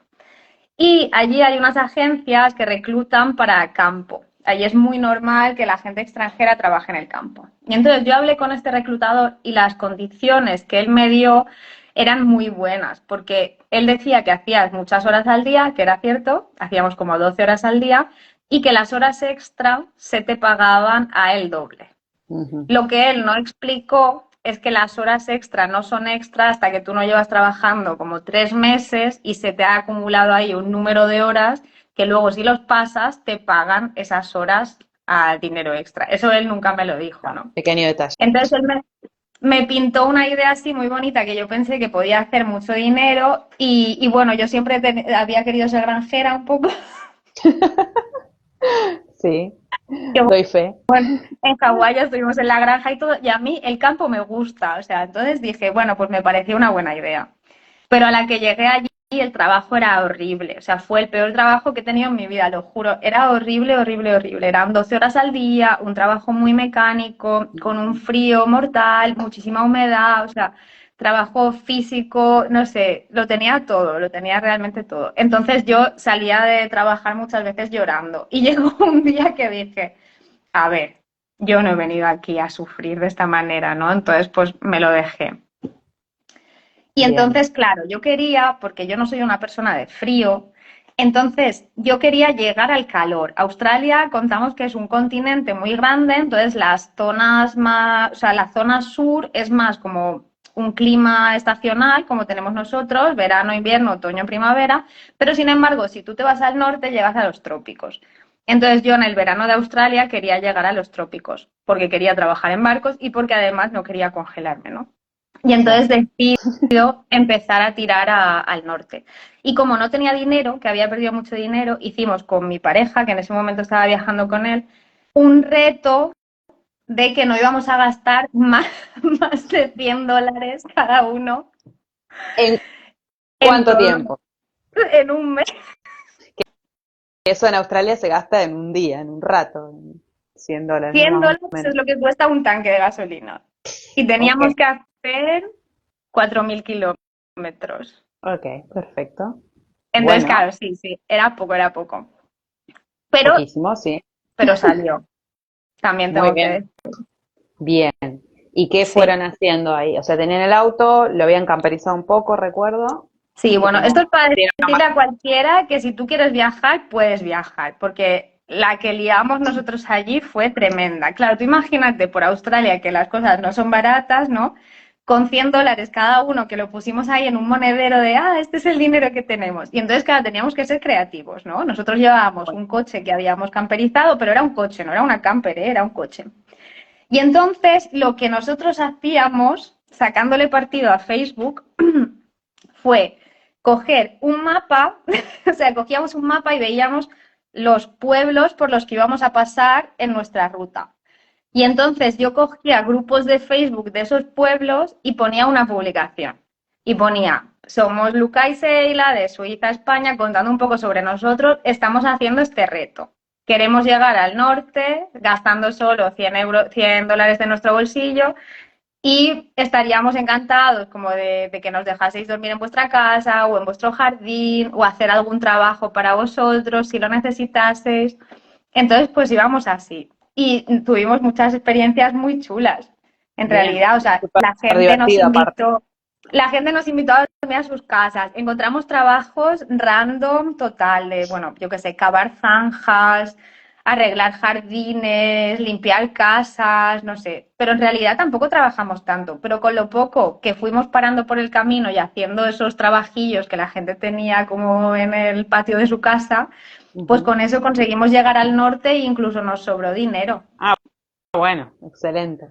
Y allí hay unas agencias que reclutan para campo. Allí es muy normal que la gente extranjera trabaje en el campo. Y entonces yo hablé con este reclutador y las condiciones que él me dio eran muy buenas, porque él decía que hacías muchas horas al día, que era cierto, hacíamos como 12 horas al día, y que las horas extra se te pagaban a él doble. Ujú. Lo que él no explicó es que las horas extra no son extra hasta que tú no llevas trabajando como 3 meses y se te ha acumulado ahí un número de horas que luego si los pasas te pagan esas horas a dinero extra. Eso él nunca me lo dijo, Ah, ¿no? pequeño detalle. Entonces él me pintó una idea así muy bonita que yo pensé que podía hacer mucho dinero y bueno, yo siempre había querido ser granjera un poco. Sí, Que doy fe. en Hawái ya estuvimos en la granja y todo, y a mí el campo me gusta, o sea, entonces dije, bueno, pues me pareció una buena idea. Pero a la que llegué allí el trabajo era horrible, o sea, fue el peor trabajo que he tenido en mi vida, lo juro, era horrible, horrible, horrible. Eran 12 horas al día, un trabajo muy mecánico, con un frío mortal, muchísima humedad, o sea, trabajo físico, no sé, lo tenía todo, lo tenía realmente todo. Entonces yo salía de trabajar muchas veces llorando y llegó un día que dije, a ver, yo no he venido aquí a sufrir de esta manera, ¿no? Entonces, pues me lo dejé. Y Bien. entonces, claro, yo quería, porque yo no soy una persona de frío, entonces yo quería llegar al calor. Australia, contamos que es un continente muy grande, entonces las zonas más, o sea, la zona sur es más como un clima estacional, como tenemos nosotros, verano, invierno, otoño, primavera, pero sin embargo, si tú te vas al norte, llegas a los trópicos. Entonces yo en el verano de Australia quería llegar a los trópicos, porque quería trabajar en barcos y porque además no quería congelarme, ¿no? Y entonces Claro. decido empezar a tirar al norte. Y como no tenía dinero, que había perdido mucho dinero, hicimos con mi pareja, que en ese momento estaba viajando con él, un reto de que no íbamos a gastar más, más de $100 cada uno ¿En en cuánto todo, tiempo? en un mes. Eso en Australia se gasta en un día, en un rato, en $100, ¿no? cien Más o dólares es menos. lo que cuesta un tanque de gasolina. Y Ok, teníamos que hacer 4.000 kilómetros. ok, perfecto. Entonces, Bueno, claro, sí, sí, era poco, era poco. Pero, poquísimo, sí. pero salió, también Muy tengo que bien, decir. bien. ¿Y qué Sí, fueron haciendo ahí? O sea, tenían el auto, lo habían camperizado un poco, recuerdo. sí, bueno, esto es Como para tiene una decirle a cualquiera que si tú quieres viajar, puedes viajar, porque la que liamos nosotros allí fue tremenda. Claro, tú imagínate por Australia que las cosas no son baratas, ¿no? Con $100 cada uno, que lo pusimos ahí en un monedero de, este es el dinero que tenemos. Y entonces, claro, teníamos que ser creativos, ¿no? Nosotros llevábamos bueno, un coche que habíamos camperizado, pero era un coche, no era una camper, era un coche. Y entonces, lo que nosotros hacíamos, sacándole partido a Facebook, fue coger un mapa, o sea, cogíamos un mapa y veíamos los pueblos por los que íbamos a pasar en nuestra ruta. Y entonces yo cogía grupos de Facebook de esos pueblos y ponía una publicación. Y ponía, somos Luca y Seila de Suiza, España, contando un poco sobre nosotros, estamos haciendo este reto. Queremos llegar al norte gastando solo 100 dólares de nuestro bolsillo y estaríamos encantados como de que nos dejaseis dormir en vuestra casa o en vuestro jardín o hacer algún trabajo para vosotros si lo necesitaseis. Entonces, pues íbamos así. Y tuvimos muchas experiencias muy chulas. En bien. realidad, o sea, Súper divertido aparte. la gente nos invitó a dormir a sus casas. Encontramos trabajos random total de, bueno, yo qué sé, cavar zanjas, arreglar jardines, limpiar casas, no sé. Pero en realidad tampoco trabajamos tanto. Pero con lo poco que fuimos parando por el camino y haciendo esos trabajillos que la gente tenía como en el patio de su casa, pues Ujú. con eso conseguimos llegar al norte e incluso nos sobró dinero. Ah, bueno, excelente.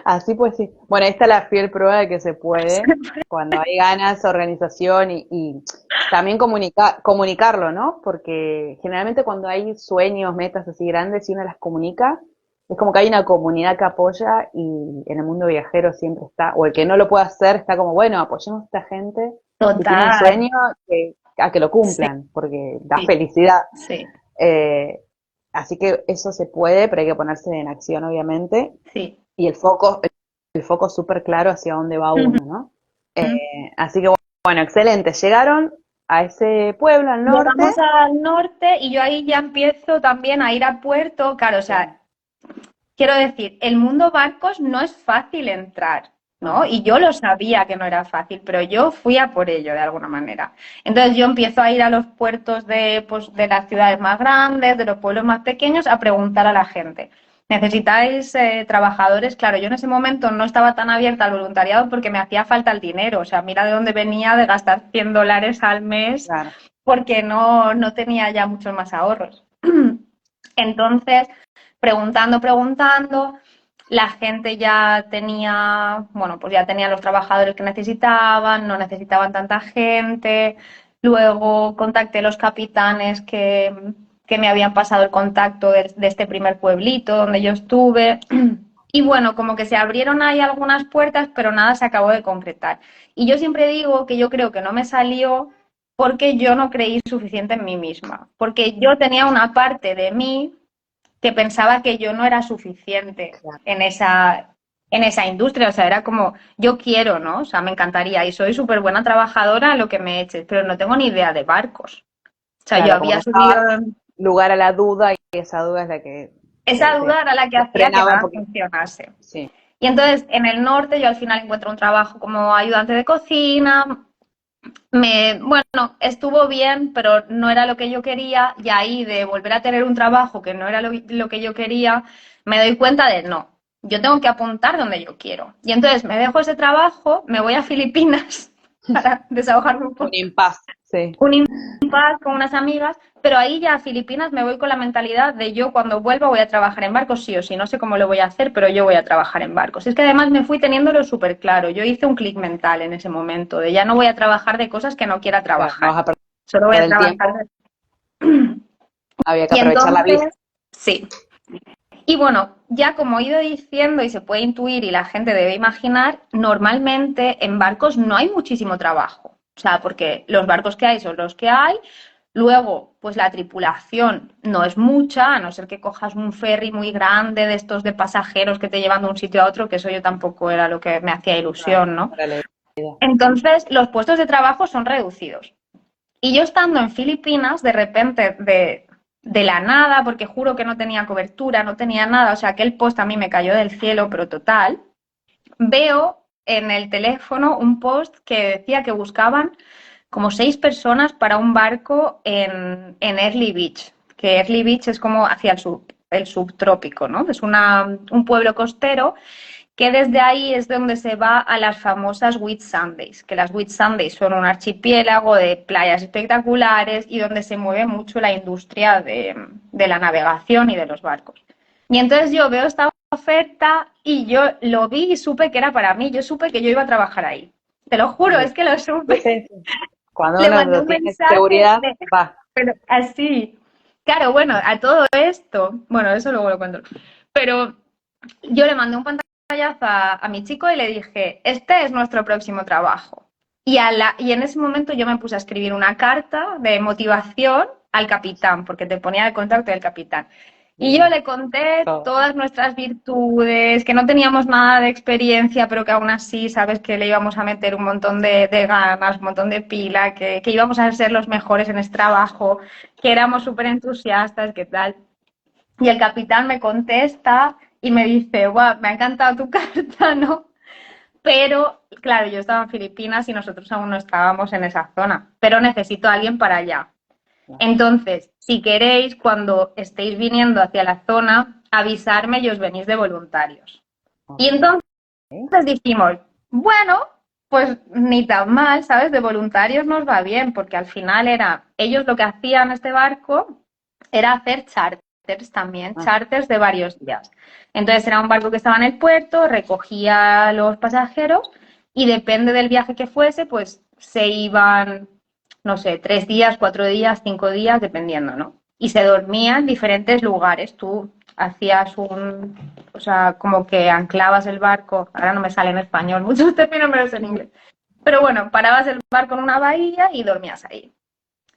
Así pues sí. Bueno, ahí está la fiel prueba de que se puede cuando hay ganas, organización y también comunicarlo, ¿no? Porque generalmente cuando hay sueños, metas así grandes y uno las comunica, es como que hay una comunidad que apoya y en el mundo viajero siempre está, o el que no lo puede hacer está como, bueno, apoyemos a esta gente que tiene un Total, sueño a que lo sí, cumplan, porque da sí, felicidad. sí, Eh, Así que eso se puede, pero hay que ponerse en acción, obviamente, sí. y el foco súper claro hacia dónde va Ujú. uno, ¿no? Así que bueno, excelente. Llegaron a ese pueblo al norte. Llegamos al norte y yo ahí ya empiezo también a ir a puerto. Claro, o Claro. sea, quiero decir, el mundo barcos no es fácil entrar, ¿no? No. Y yo lo sabía que no era fácil, pero yo fui a por ello de alguna manera. Entonces yo empiezo a ir a los puertos de, pues, de las ciudades más grandes, de los pueblos más pequeños, a preguntar a la gente. ¿Necesitáis trabajadores? Claro, yo en ese momento no estaba tan abierta al voluntariado porque me hacía falta el dinero. O sea, mira de dónde venía de gastar $100 al mes Claro. porque no tenía ya muchos más ahorros. Entonces, preguntando, la gente ya tenía, bueno, pues ya tenía los trabajadores que necesitaban, no necesitaban tanta gente. Luego contacté a los capitanes que me habían pasado el contacto de este primer pueblito donde yo estuve. Y bueno, como que se abrieron ahí algunas puertas, pero nada se acabó de concretar. Y yo siempre digo que yo creo que no me salió porque yo no creí suficiente en mí misma, porque yo tenía una parte de mí que pensaba que yo no era suficiente Claro. en esa industria, o sea, era como, yo quiero, ¿no? O sea, me encantaría y soy súper buena trabajadora en lo que me eches, pero no tengo ni idea de barcos. O sea, yo Claro, como que había no subido, daba lugar a la duda y esa duda es la que esa duda era la que te hacía que frenaba un nada poquito. funcionase. Sí. Y entonces, en el norte, yo al final encuentro un trabajo como ayudante de cocina, bueno, estuvo bien, pero no era lo que yo quería y ahí de volver a tener un trabajo que no era lo que yo quería, me doy cuenta de no, yo tengo que apuntar donde yo quiero. Y entonces me dejo ese trabajo, me voy a Filipinas para desahogarme un Un poco. impasse. Sí, un impasse con unas amigas, pero ahí ya a Filipinas me voy con la mentalidad de yo cuando vuelva voy a trabajar en barcos sí o sí, no sé cómo lo voy a hacer, pero yo voy a trabajar en barcos. Es que además me fui teniéndolo súper claro, yo hice un clic mental en ese momento, de ya no voy a trabajar de cosas que no quiera claro, no trabajar, vas a solo voy a perder el trabajar tiempo, de... había que Y aprovechar la vida. entonces, sí. Y bueno, ya como he ido diciendo y se puede intuir y la gente debe imaginar, normalmente en barcos no hay muchísimo trabajo. O sea, porque los barcos que hay son los que hay. Luego, pues la tripulación no es mucha, a no ser que cojas un ferry muy grande de estos de pasajeros que te llevan de un sitio a otro, que eso yo tampoco era lo que me hacía Claro, ilusión, ¿no? para la idea. Entonces, los puestos de trabajo son reducidos. Y yo estando en Filipinas, de repente, de la nada, porque juro que no tenía cobertura, no tenía nada, o sea, aquel post a mí me cayó del cielo, pero total, veo en el teléfono un post que decía que buscaban como 6 personas para un barco en Early Beach, que Early Beach es como hacia el subtrópico, ¿no? Es un pueblo costero que desde ahí es donde se va a las famosas Whitsundays, que las Whitsundays son un archipiélago de playas espectaculares y donde se mueve mucho la industria de la navegación y de los barcos. Y entonces yo veo esta oferta y yo lo vi y supe que era para mí, yo supe que yo iba a trabajar ahí. Te lo juro, Bien. es que lo Sí, supe. sí, sí. Cuando Le uno mandé lo un tiene mensaje seguridad, de, va. pero así. Claro, bueno, a todo esto, bueno, eso luego lo cuento. Pero yo le mandé un pantallazo a mi chico y le dije, este es nuestro próximo trabajo. Y en ese momento yo me puse a escribir una carta de motivación al capitán, porque te ponía el contacto del capitán. Y yo Bien. le conté Todo. todas nuestras virtudes, que no teníamos nada de experiencia, pero que aún así, sabes, que le íbamos a meter un montón de ganas, un montón de pila, que íbamos a ser los mejores en este trabajo, que éramos súper entusiastas, que tal. Y el capitán me contesta y me dice, guau, me ha encantado tu carta, ¿no? Pero, claro, yo estaba en Filipinas y nosotros aún no estábamos en esa zona, pero necesito a alguien para allá. No. Entonces, si queréis, cuando estéis viniendo hacia la zona, avisarme y os venís de voluntarios. Y Ok. entonces dijimos, bueno, pues ni tan mal, ¿sabes? De voluntarios nos va bien, porque al final ellos lo que hacían este barco era hacer charters también, Ah, charters de varios días. Entonces era un barco que estaba en el puerto, recogía a los pasajeros y depende del viaje que fuese, pues se iban, no sé, 3 días, 4 días, 5 días, dependiendo, ¿no? Y se dormía en diferentes lugares. Tú hacías o sea, como que anclabas el barco, ahora no me sale en español, muchos términos me los en inglés, pero bueno, parabas el barco en una bahía y dormías ahí.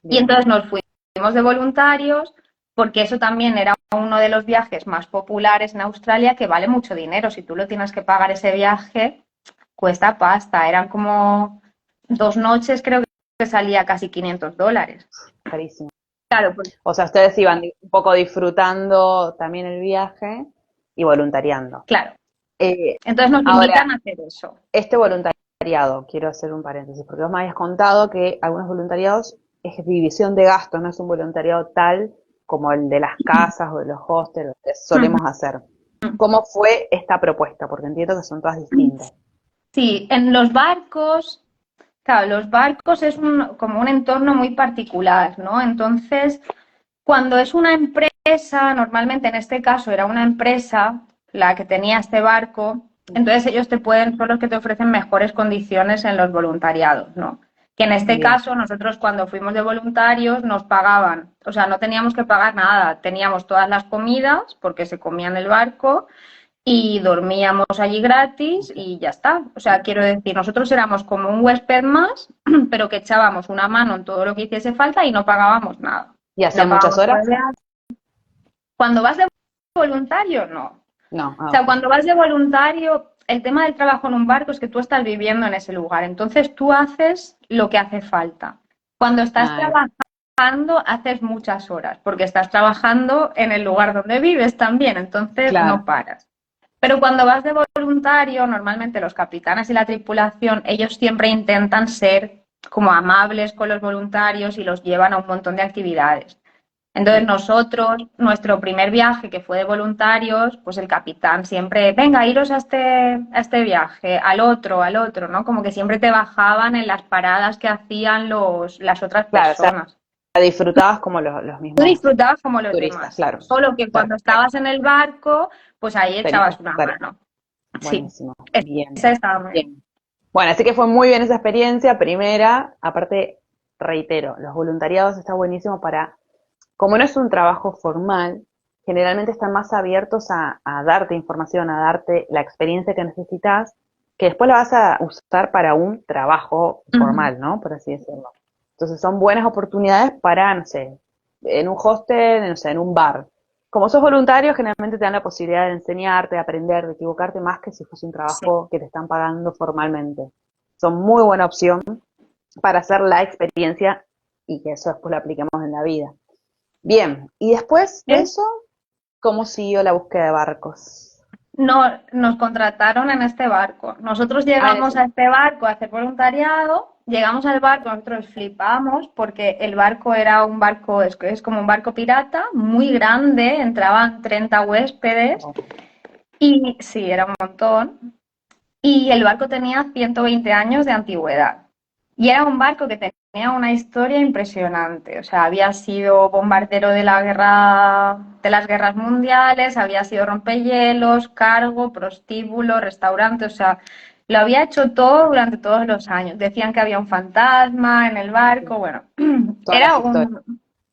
Y bien. entonces nos fuimos de voluntarios, porque eso también era uno de los viajes más populares en Australia, que vale mucho dinero. Si tú lo tienes que pagar ese viaje, cuesta pasta. Eran como 2 noches, creo que salía casi $500. Carísimo. Claro, pues O sea, ustedes iban un poco disfrutando también el viaje y voluntariando. claro. Eh, Entonces nos ahora, invitan a hacer eso. este voluntariado, quiero hacer un paréntesis, porque vos me habías contado que algunos voluntariados es división de gastos, no es un voluntariado tal como el de las casas o de los hostels que solemos hacer. ¿Cómo fue esta propuesta? Porque entiendo que son todas distintas. Sí, en los barcos, claro, los barcos es como un entorno muy particular, ¿no? Entonces, cuando es una empresa, normalmente en este caso era una empresa la que tenía este barco, entonces ellos son los que te ofrecen mejores condiciones en los voluntariados, ¿no? Que en este Bien, caso nosotros cuando fuimos de voluntarios nos pagaban, o sea, no teníamos que pagar nada, teníamos todas las comidas porque se comía en el barco y dormíamos allí gratis ok. y ya está. O sea, quiero decir, nosotros éramos como un huésped más, pero que echábamos una mano en todo lo que hiciese falta y no pagábamos nada. ¿Y No hacían muchas pagábamos horas? guardia. Cuando vas de voluntario, no. No, O ah, sea, ok. cuando vas de voluntario, el tema del trabajo en un barco es que tú estás viviendo en ese lugar. Entonces tú haces lo que hace falta. Cuando estás Ah, trabajando, haces muchas horas, porque estás trabajando en el lugar donde vives también, entonces claro, no paras. Pero cuando vas de voluntario, normalmente los capitanes y la tripulación, ellos siempre intentan ser como amables con los voluntarios y los llevan a un montón de actividades. Entonces nosotros, nuestro primer viaje que fue de voluntarios, pues el capitán siempre, venga, iros a este viaje, al otro, ¿no? Como que siempre te bajaban en las paradas que hacían las otras Claro, o sea, personas. disfrutabas como los Tú mismos disfrutabas como los turistas, demás, claro. solo que cuando Perfecto. estabas en el barco, pues ahí echabas una Feliz. mano. Sí, Buenísimo. Bien, esa estaba muy bien. bien. Bueno, así que fue muy bien esa experiencia. Primera, aparte, reitero, los voluntariados está buenísimo para, como no es un trabajo formal, generalmente están más abiertos a darte información, a darte la experiencia que necesitas, que después la vas a usar para un trabajo Ujú. formal, ¿no? Por así decirlo. Entonces son buenas oportunidades para, no sé, en un hostel, no sé, en un bar. Como sos voluntario, generalmente te dan la posibilidad de enseñarte, de aprender, de equivocarte más que si fuese un Sí. trabajo que te están pagando formalmente. Son muy buena opción para hacer la experiencia y que eso después lo apliquemos en la vida. Bien, y después de ¿Eh? eso, ¿cómo siguió la búsqueda de barcos? No, nos contrataron en este barco. Nosotros Ah, en llegamos ese. a este barco a hacer voluntariado, llegamos al barco, nosotros flipamos porque el barco era un barco, es como un barco pirata, muy grande, entraban 30 huéspedes Oh, y sí, era un montón. Y el barco tenía 120 años de antigüedad. Y era un barco que tenía una historia impresionante. O sea, había sido bombardero de la guerra, de las guerras mundiales, había sido rompehielos, cargo, prostíbulo, restaurante. O sea, lo había hecho todo durante todos los años. Decían que había un fantasma en el barco. Bueno, todas las era historias.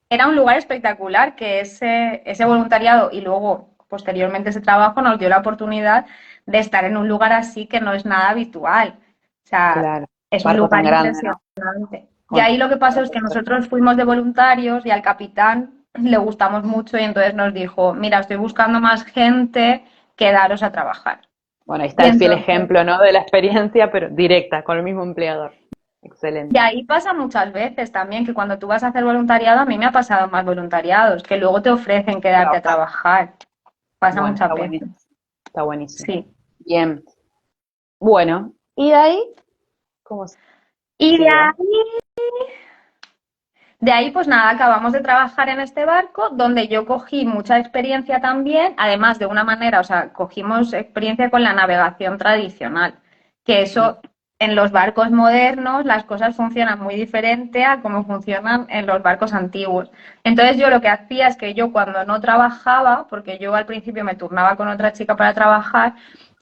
era un lugar espectacular que ese voluntariado y luego posteriormente ese trabajo nos dio la oportunidad de estar en un lugar así que no es nada habitual. O sea, Claro. es un Barco tan lugar grande, ¿no? impresionante. Y Con ahí lo que pasó es que tantos nosotros fuimos de voluntarios y al capitán le gustamos mucho y entonces nos dijo, mira, estoy buscando más gente, quedaros a trabajar. Bueno, ahí Y está el fiel entonces, ejemplo, ¿no? De la experiencia, pero directa, con el mismo empleador. y Excelente. ahí pasa muchas veces también que cuando tú vas a hacer voluntariado, a mí me ha pasado más voluntariados, que luego te ofrecen quedarte a Trabajar. trabajar. Pasa Bueno, muchas está veces. buenísimo. Está buenísimo. Sí. Bien. Bueno, ¿y de ahí cómo Y siguió? de ahí, pues nada, acabamos de trabajar en este barco, donde yo cogí mucha experiencia también, además de una manera, o sea, cogimos experiencia con la navegación tradicional, que Mm, eso en los barcos modernos las cosas funcionan muy diferente a cómo funcionan en los barcos antiguos. Entonces yo lo que hacía es que yo cuando no trabajaba, porque yo al principio me turnaba con otra chica para trabajar,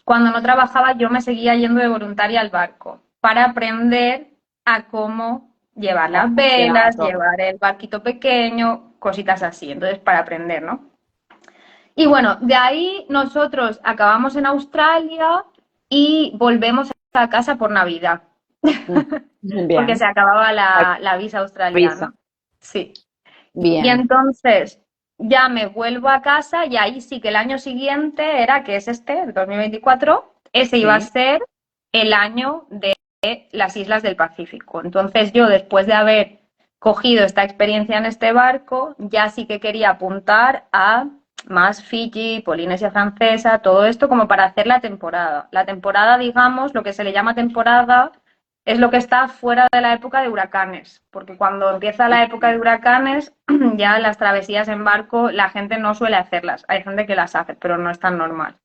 cuando no trabajaba yo me seguía yendo de voluntaria al barco para aprender a cómo llevar ¿Cómo las funcionaba velas, todo? llevar el barquito pequeño, cositas así. Entonces, para aprender, ¿no? Y bueno, de ahí nosotros acabamos en Australia y volvemos a casa por Navidad, Mm, porque bien. se acababa La la visa visa. australiana. Sí. Y Bien. entonces ya me vuelvo a casa y ahí sí que el año siguiente era, que es este, el 2024, ese iba a Sí. ser el año de las islas del Pacífico. Entonces yo, después de haber cogido esta experiencia en este barco, ya sí que quería apuntar a más Fiji, Polinesia Francesa, todo esto como para hacer la temporada. La temporada, digamos, lo que se le llama temporada es lo que está fuera de la época de huracanes, porque cuando empieza la época de huracanes, ya las travesías en barco la gente no suele hacerlas. Hay gente que las hace, pero no es tan normal.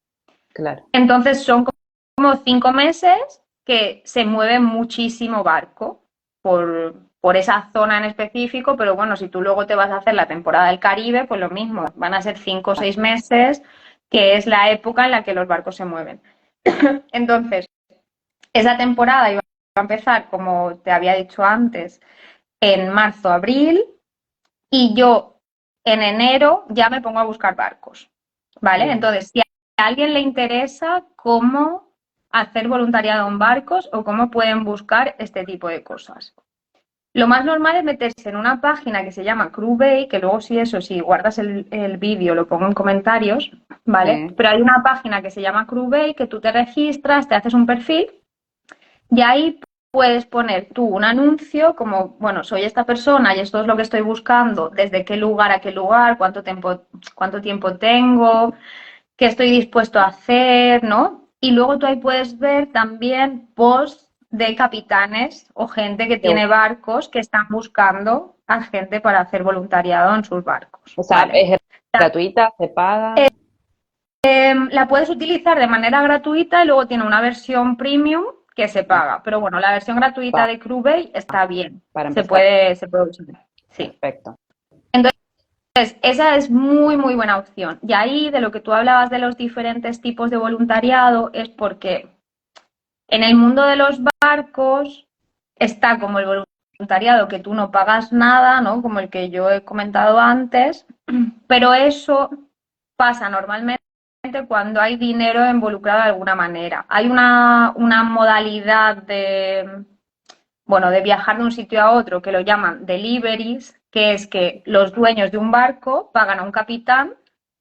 Claro. Entonces son como 5 meses que se mueve muchísimo barco por esa zona en específico, pero bueno, si tú luego te vas a hacer la temporada del Caribe, pues lo mismo, van a ser 5 o 6 meses, que es la época en la que los barcos se mueven. Entonces, esa temporada iba a empezar, como te había dicho antes, en marzo, abril, y yo en enero ya me pongo a buscar barcos, ¿vale? Bien. Entonces, si a alguien le interesa cómo hacer voluntariado en barcos o cómo pueden buscar este tipo de cosas. Lo más normal es meterse en una página que se llama Crewbay, que luego si eso, si guardas el vídeo, lo pongo en comentarios, ¿vale? Sí. Pero hay una página que se llama Crewbay, que tú te registras, te haces un perfil y ahí puedes poner tú un anuncio como, bueno, soy esta persona y esto es lo que estoy buscando, desde qué lugar a qué lugar, cuánto tiempo tengo, qué estoy dispuesto a hacer, ¿no? Y luego tú ahí puedes ver también posts de capitanes o gente que Qué tiene bueno. barcos que están buscando a gente para hacer voluntariado en sus barcos, O sea, ¿vale? ¿es gratuita? ¿Se paga? La puedes utilizar de manera gratuita y luego tiene una versión premium que se paga. Pero bueno, la versión gratuita Pa- de Crewbay está bien. para Se empezar. puede, se puede usar. Sí. Perfecto. Entonces, esa es muy, muy buena opción. Y ahí, de lo que tú hablabas de los diferentes tipos de voluntariado, es porque en el mundo de los barcos está como el voluntariado que tú no pagas nada, ¿no? Como el que yo he comentado antes, pero eso pasa normalmente cuando hay dinero involucrado de alguna manera. Hay una modalidad de, bueno, de viajar de un sitio a otro que lo llaman deliveries, que es que los dueños de un barco pagan a un capitán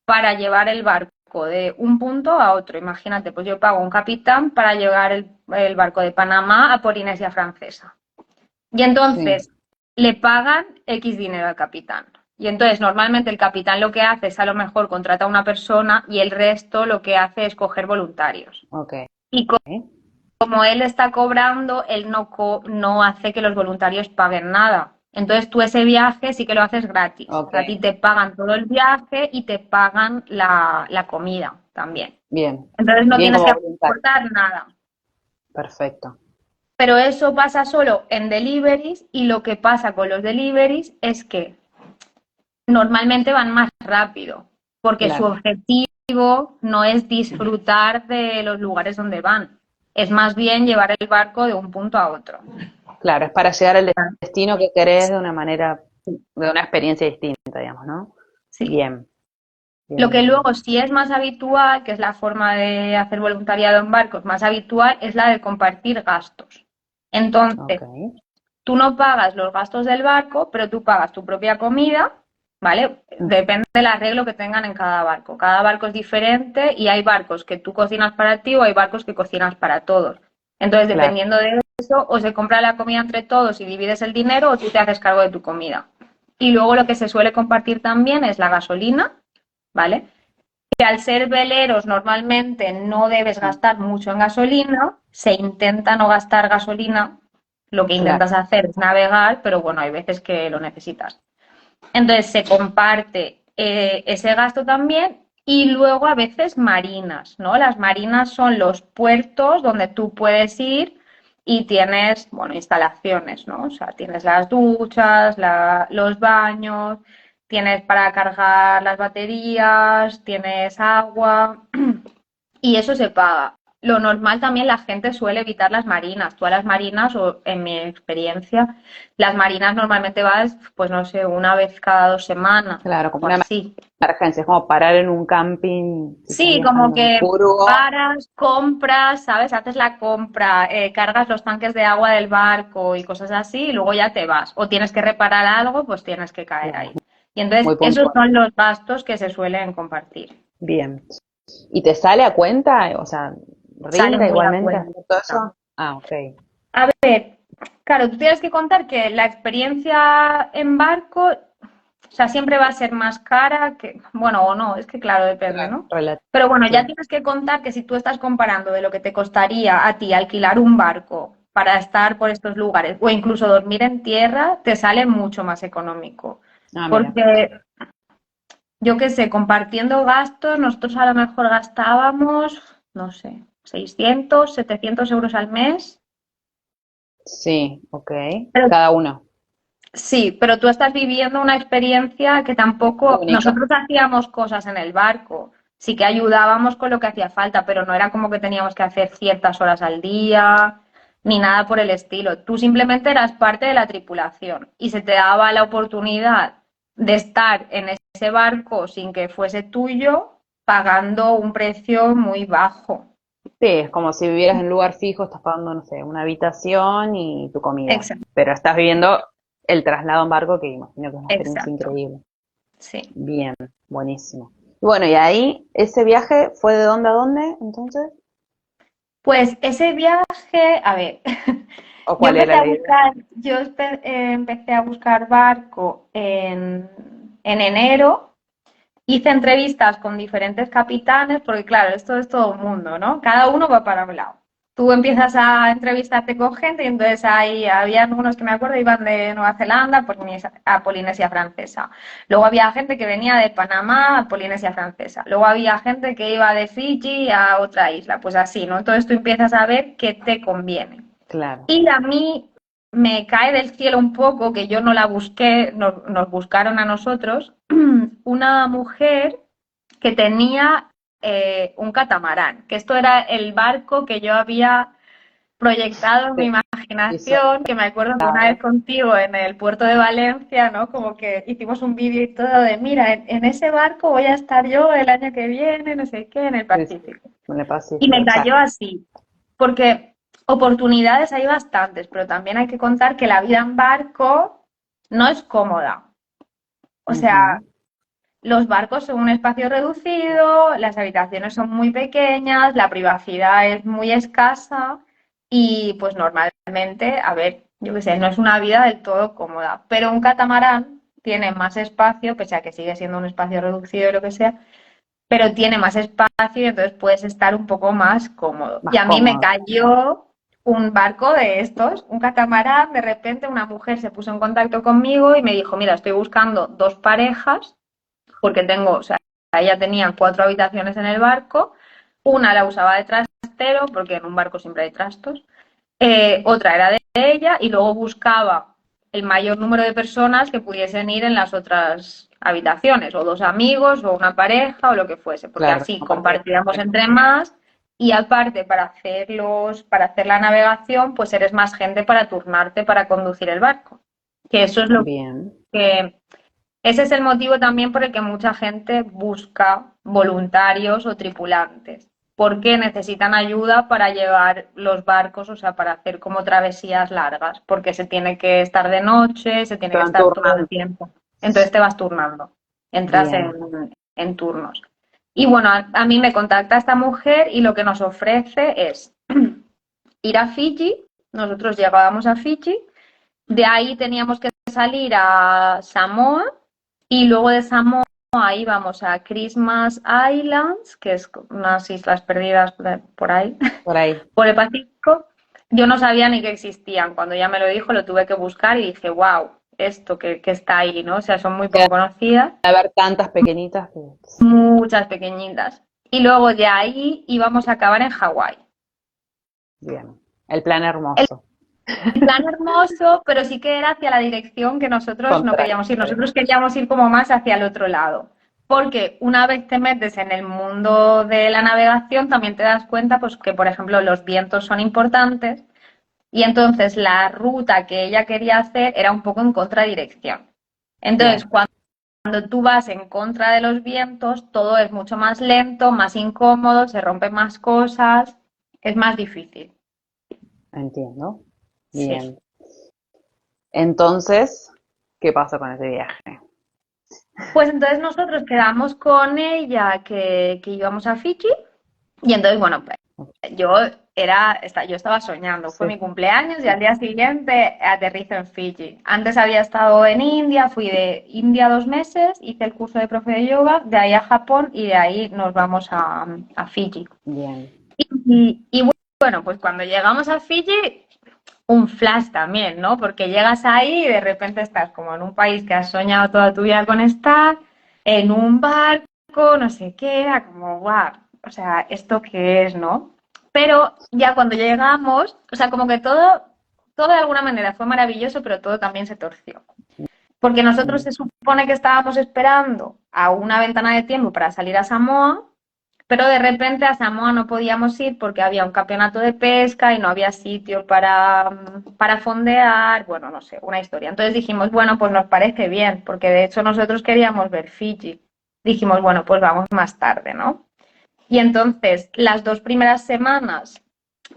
para llevar el barco de un punto a otro. Imagínate, pues yo pago a un capitán para llevar el barco de Panamá a Polinesia Francesa. Y Sí. entonces le pagan X dinero al capitán. Y entonces normalmente el capitán lo que hace es a lo mejor contrata a una persona y el resto lo que hace es coger voluntarios. Ok. Y como él está cobrando, él no hace que los voluntarios paguen nada. Entonces tú ese viaje sí que lo haces gratis. Ok. A ti te pagan todo el viaje y te pagan la comida también. Bien. Entonces no Bien tienes como que voluntario. aportar nada. Perfecto. Pero eso pasa solo en deliveries y lo que pasa con los deliveries es que normalmente van más rápido, porque su Claro. objetivo no es disfrutar de los lugares donde van, es más bien llevar el barco de un punto a otro. Claro, es para llegar al destino que querés de una manera, de una experiencia distinta, digamos, ¿no? Sí. Bien, Lo bien, que bien, luego bien. sí es más habitual, que es la forma de hacer voluntariado en barcos más habitual, es la de compartir gastos. Ok. Entonces, tú no pagas los gastos del barco, pero tú pagas tu propia comida, ¿vale? Mm. Depende del arreglo que tengan en cada barco. Cada barco es diferente y hay barcos que tú cocinas para ti o hay barcos que cocinas para todos. Entonces, Claro, dependiendo de eso, o se compra la comida entre todos y divides el dinero o tú te haces cargo de tu comida. Y luego lo que se suele compartir también es la gasolina, ¿vale? Que al ser veleros normalmente no debes gastar mucho en gasolina, se intenta no gastar gasolina, lo que claro, intentas hacer es navegar, pero bueno, hay veces que lo necesitas. Entonces se comparte ese gasto también y luego a veces marinas, ¿no? Las marinas son los puertos donde tú puedes ir y tienes, bueno, instalaciones, ¿no? O sea, tienes las duchas, los baños, tienes para cargar las baterías, tienes agua y eso se paga. Lo normal también la gente suele evitar las marinas. Tú a las marinas, o en mi experiencia, las marinas normalmente vas, pues no sé, una vez cada 2 semanas claro, como o una así. emergencia, es como parar en un camping, si estás Sí, como viajando en que furgo. paras, compras, ¿sabes? Haces la compra, cargas los tanques de agua del barco y cosas así, y luego ya te vas. O tienes que reparar algo, pues tienes que caer Claro, ahí. Y entonces, muy esos puntual. son los gastos que se suelen compartir. Bien. ¿Y te sale a cuenta? O sea, Sale ¿rinde muy a igualmente cuenta. hacer todo eso? Ah, ok. A ver, claro, tú tienes que contar que la experiencia en barco, o sea, siempre va a ser más cara que, bueno, o no, es que claro, depende, Claro, ¿no? Pero bueno, ya tienes que contar que si tú estás comparando de lo que te costaría a ti alquilar un barco para estar por estos lugares o incluso dormir en tierra, te sale mucho más económico. Ah, mira. Porque yo qué sé, compartiendo gastos, nosotros a lo mejor gastábamos, no sé, 600, 700 euros al mes. Sí, ok. Pero Cada uno. sí, pero tú estás viviendo una experiencia que tampoco, Única. nosotros hacíamos cosas en el barco, sí que ayudábamos con lo que hacía falta, pero no era como que teníamos que hacer ciertas horas al día, ni nada por el estilo. Tú simplemente eras parte de la tripulación y se te daba la oportunidad de estar en ese barco sin que fuese tuyo, pagando un precio muy bajo. Sí, es como si vivieras en un lugar fijo, estás pagando, no sé, una habitación y tu comida. Exacto, Pero estás viviendo el traslado en barco, que imagino que es una experiencia exacto, increíble. sí. Bien, buenísimo. Y bueno, y ahí, ese viaje fue de dónde a dónde, entonces, Pues ese viaje, a ver, o yo cuál empecé era a la idea. buscar, empecé a buscar barco en enero, hice entrevistas con diferentes capitanes, porque claro, esto es todo un mundo, ¿no? Cada uno va para un lado. tú empiezas a entrevistarte con gente y entonces ahí habían unos que me acuerdo iban de Nueva Zelanda a Polinesia Francesa. Luego había gente que venía de Panamá a Polinesia Francesa. Luego había gente que iba de Fiji a otra isla. Pues así, ¿no? Entonces tú empiezas a ver qué te conviene. Claro. Y a mí me cae del cielo un poco, que yo no la busqué, nos buscaron a nosotros, una mujer que tenía un catamarán, que esto era el barco que yo había proyectado en mi Sí, imaginación, que me acuerdo que una vez contigo en el puerto de Valencia, ¿no? Como que hicimos un vídeo y todo de, mira, en ese barco voy a estar yo el año que viene, no sé qué, en el Pacífico. en el Y me Pacífico, cayó exacto. así, porque oportunidades hay bastantes, pero también hay que contar que la vida en barco no es cómoda. O sea, Ujú. los barcos son un espacio reducido, las habitaciones son muy pequeñas, la privacidad es muy escasa y pues normalmente, a ver, yo qué sé, no es una vida del todo cómoda, pero un catamarán tiene más espacio, pese a que sigue siendo un espacio reducido y lo que sea, pero tiene más espacio y entonces puedes estar un poco más cómodo. Y Más a mí me cómodo. cayó un barco de estos, un catamarán, de repente una mujer se puso en contacto conmigo y me dijo, mira, estoy buscando dos parejas porque tengo, o sea, ella tenía 4 habitaciones en el barco, una la usaba de trastero, porque en un barco siempre hay trastos, otra era de ella y luego buscaba el mayor número de personas que pudiesen ir en las otras habitaciones, o dos amigos, o una pareja, o lo que fuese, porque Claro, así aparte. compartíamos entre más y aparte para hacer la navegación, pues eres más gente para turnarte para conducir el barco. Que eso es lo Bien. que ese es el motivo también por el que mucha gente busca voluntarios o tripulantes, porque necesitan ayuda para llevar los barcos, o sea, para hacer como travesías largas, porque se tiene que estar de noche, se tiene Se que van estar todo el turnando. tiempo. Entonces te vas turnando, entras Bien. en turnos. Y bueno, a mí me contacta esta mujer y lo que nos ofrece es ir a Fiji, nosotros llegábamos a Fiji, de ahí teníamos que salir a Samoa y luego de Samoa íbamos a Christmas Islands, que es unas islas perdidas por ahí, Por ahí. por el Pacífico. Yo no sabía ni que existían. Cuando ya me lo dijo, lo tuve que buscar y dije, wow, esto que está ahí, ¿no? O sea, son muy Queda poco conocidas, de haber tantas pequeñitas que... muchas pequeñitas. Y luego de ahí íbamos a acabar en Hawái. Bien. El plan El hermoso. plan hermoso, pero sí que era hacia la dirección que nosotros no Contrario. queríamos ir. Nosotros queríamos ir como más hacia el otro lado. Porque una vez te metes en el mundo de la navegación, también te das cuenta pues, que, por ejemplo, los vientos son importantes y entonces la ruta que ella quería hacer era un poco en contradirección. Entonces, Claro. cuando tú vas en contra de los vientos, todo es mucho más lento, más incómodo, se rompen más cosas, es más difícil. Entiendo. Sí. Bien. Entonces, ¿qué pasó con ese viaje? Pues entonces nosotros quedamos con ella que íbamos a Fiji y entonces, bueno, pues yo yo estaba soñando, fue Sí. mi cumpleaños y al día siguiente aterrizo en Fiji. Antes había estado en India, fui de India 2 meses, hice el curso de profe de yoga, de ahí a Japón y de ahí nos vamos a Fiji. Bien. Y bueno, pues cuando llegamos a Fiji, un flash también, ¿no? Porque llegas ahí y de repente estás como en un país que has soñado toda tu vida con estar, en un barco, no sé qué, era como, guau, o sea, ¿esto qué es, no? Pero ya cuando llegamos, o sea, como que todo de alguna manera fue maravilloso, pero todo también se torció. Porque nosotros Mm. se supone que estábamos esperando a una ventana de tiempo para salir a Samoa, pero de repente a Samoa no podíamos ir porque había un campeonato de pesca y no había sitio para fondear, bueno, no sé, una historia. Entonces dijimos, bueno, pues nos parece bien, porque de hecho nosotros queríamos ver Fiji. Dijimos, bueno, pues vamos más tarde, ¿no? Y entonces las 2 primeras semanas,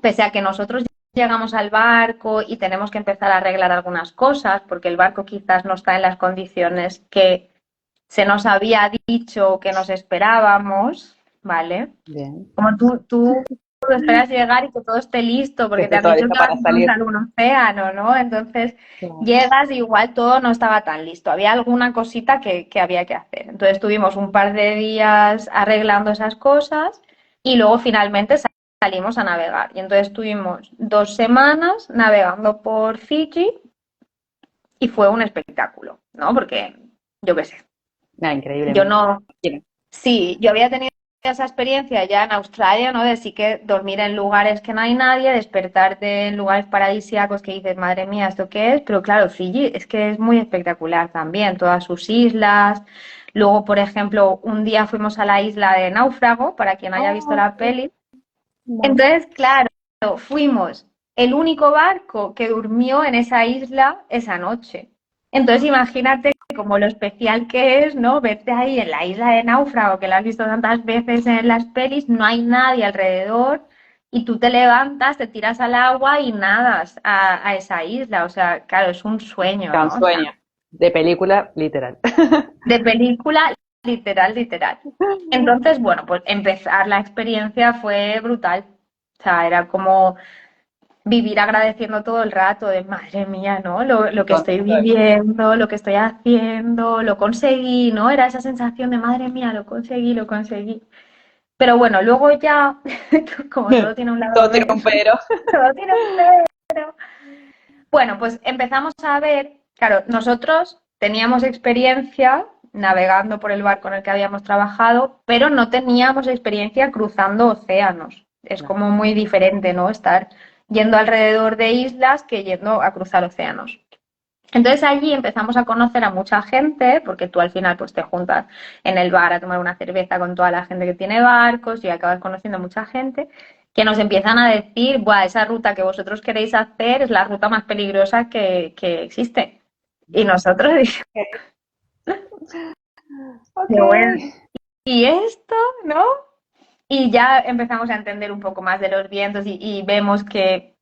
pese a que nosotros llegamos al barco y tenemos que empezar a arreglar algunas cosas, porque el barco quizás no está en las condiciones que se nos había dicho que nos esperábamos, ¿vale? Bien. Como tú esperas llegar y que todo esté listo, Que porque te esté han todo dicho listo que vas para a cruzar salir. un océano, ¿no? Entonces Claro. llegas y igual todo no estaba tan listo. Había alguna cosita que había que hacer. Entonces tuvimos un par de días arreglando esas cosas y luego finalmente salimos a navegar. Y entonces estuvimos 2 semanas navegando por Fiji y fue un espectáculo, ¿no? Porque, yo qué sé, Ah, increíble. yo no, Quiero. sí, yo había tenido esa experiencia ya en Australia, ¿no? De sí que dormir en lugares que no hay nadie, despertarte en lugares paradisíacos que dices, madre mía, ¿esto qué es? Pero claro, Fiji es que es muy espectacular también, todas sus islas. Luego, por ejemplo, un día fuimos a la isla de Náufrago, para quien haya visto Oh, la peli. no. Entonces, claro, fuimos el único barco que durmió en esa isla esa noche. Entonces, imagínate como lo especial que es, ¿no? Verte ahí en la isla de Náufrago, que la has visto tantas veces en las pelis, no hay nadie alrededor y tú te levantas, te tiras al agua y nadas a esa isla. O sea, claro, es un sueño, Era un ¿no? O sea, sueño. De película, literal. de película, literal, literal. Entonces, bueno, pues empezar la experiencia fue brutal. O sea, era como vivir agradeciendo todo el rato de madre mía, ¿no? Lo que estoy viviendo, lo que estoy haciendo, lo conseguí, ¿no? Era esa sensación de madre mía, lo conseguí, lo conseguí. Pero bueno, luego ya, como todo tiene un lado Todo tiene B, un pero. todo tiene un pero. Bueno, pues empezamos a ver, claro, nosotros teníamos experiencia navegando por el barco en el que habíamos trabajado, pero no teníamos experiencia cruzando océanos. Es No. como muy diferente, ¿no? Estar yendo alrededor de islas que yendo a cruzar océanos. Entonces allí empezamos a conocer a mucha gente, porque tú al final pues te juntas en el bar a tomar una cerveza con toda la gente que tiene barcos y acabas conociendo a mucha gente que nos empiezan a decir, buah, esa ruta que vosotros queréis hacer es la ruta más peligrosa que existe. Y nosotros Ok. dijimos, bueno, ¿y esto? ¿No? Y ya empezamos a entender un poco más de los vientos y vemos que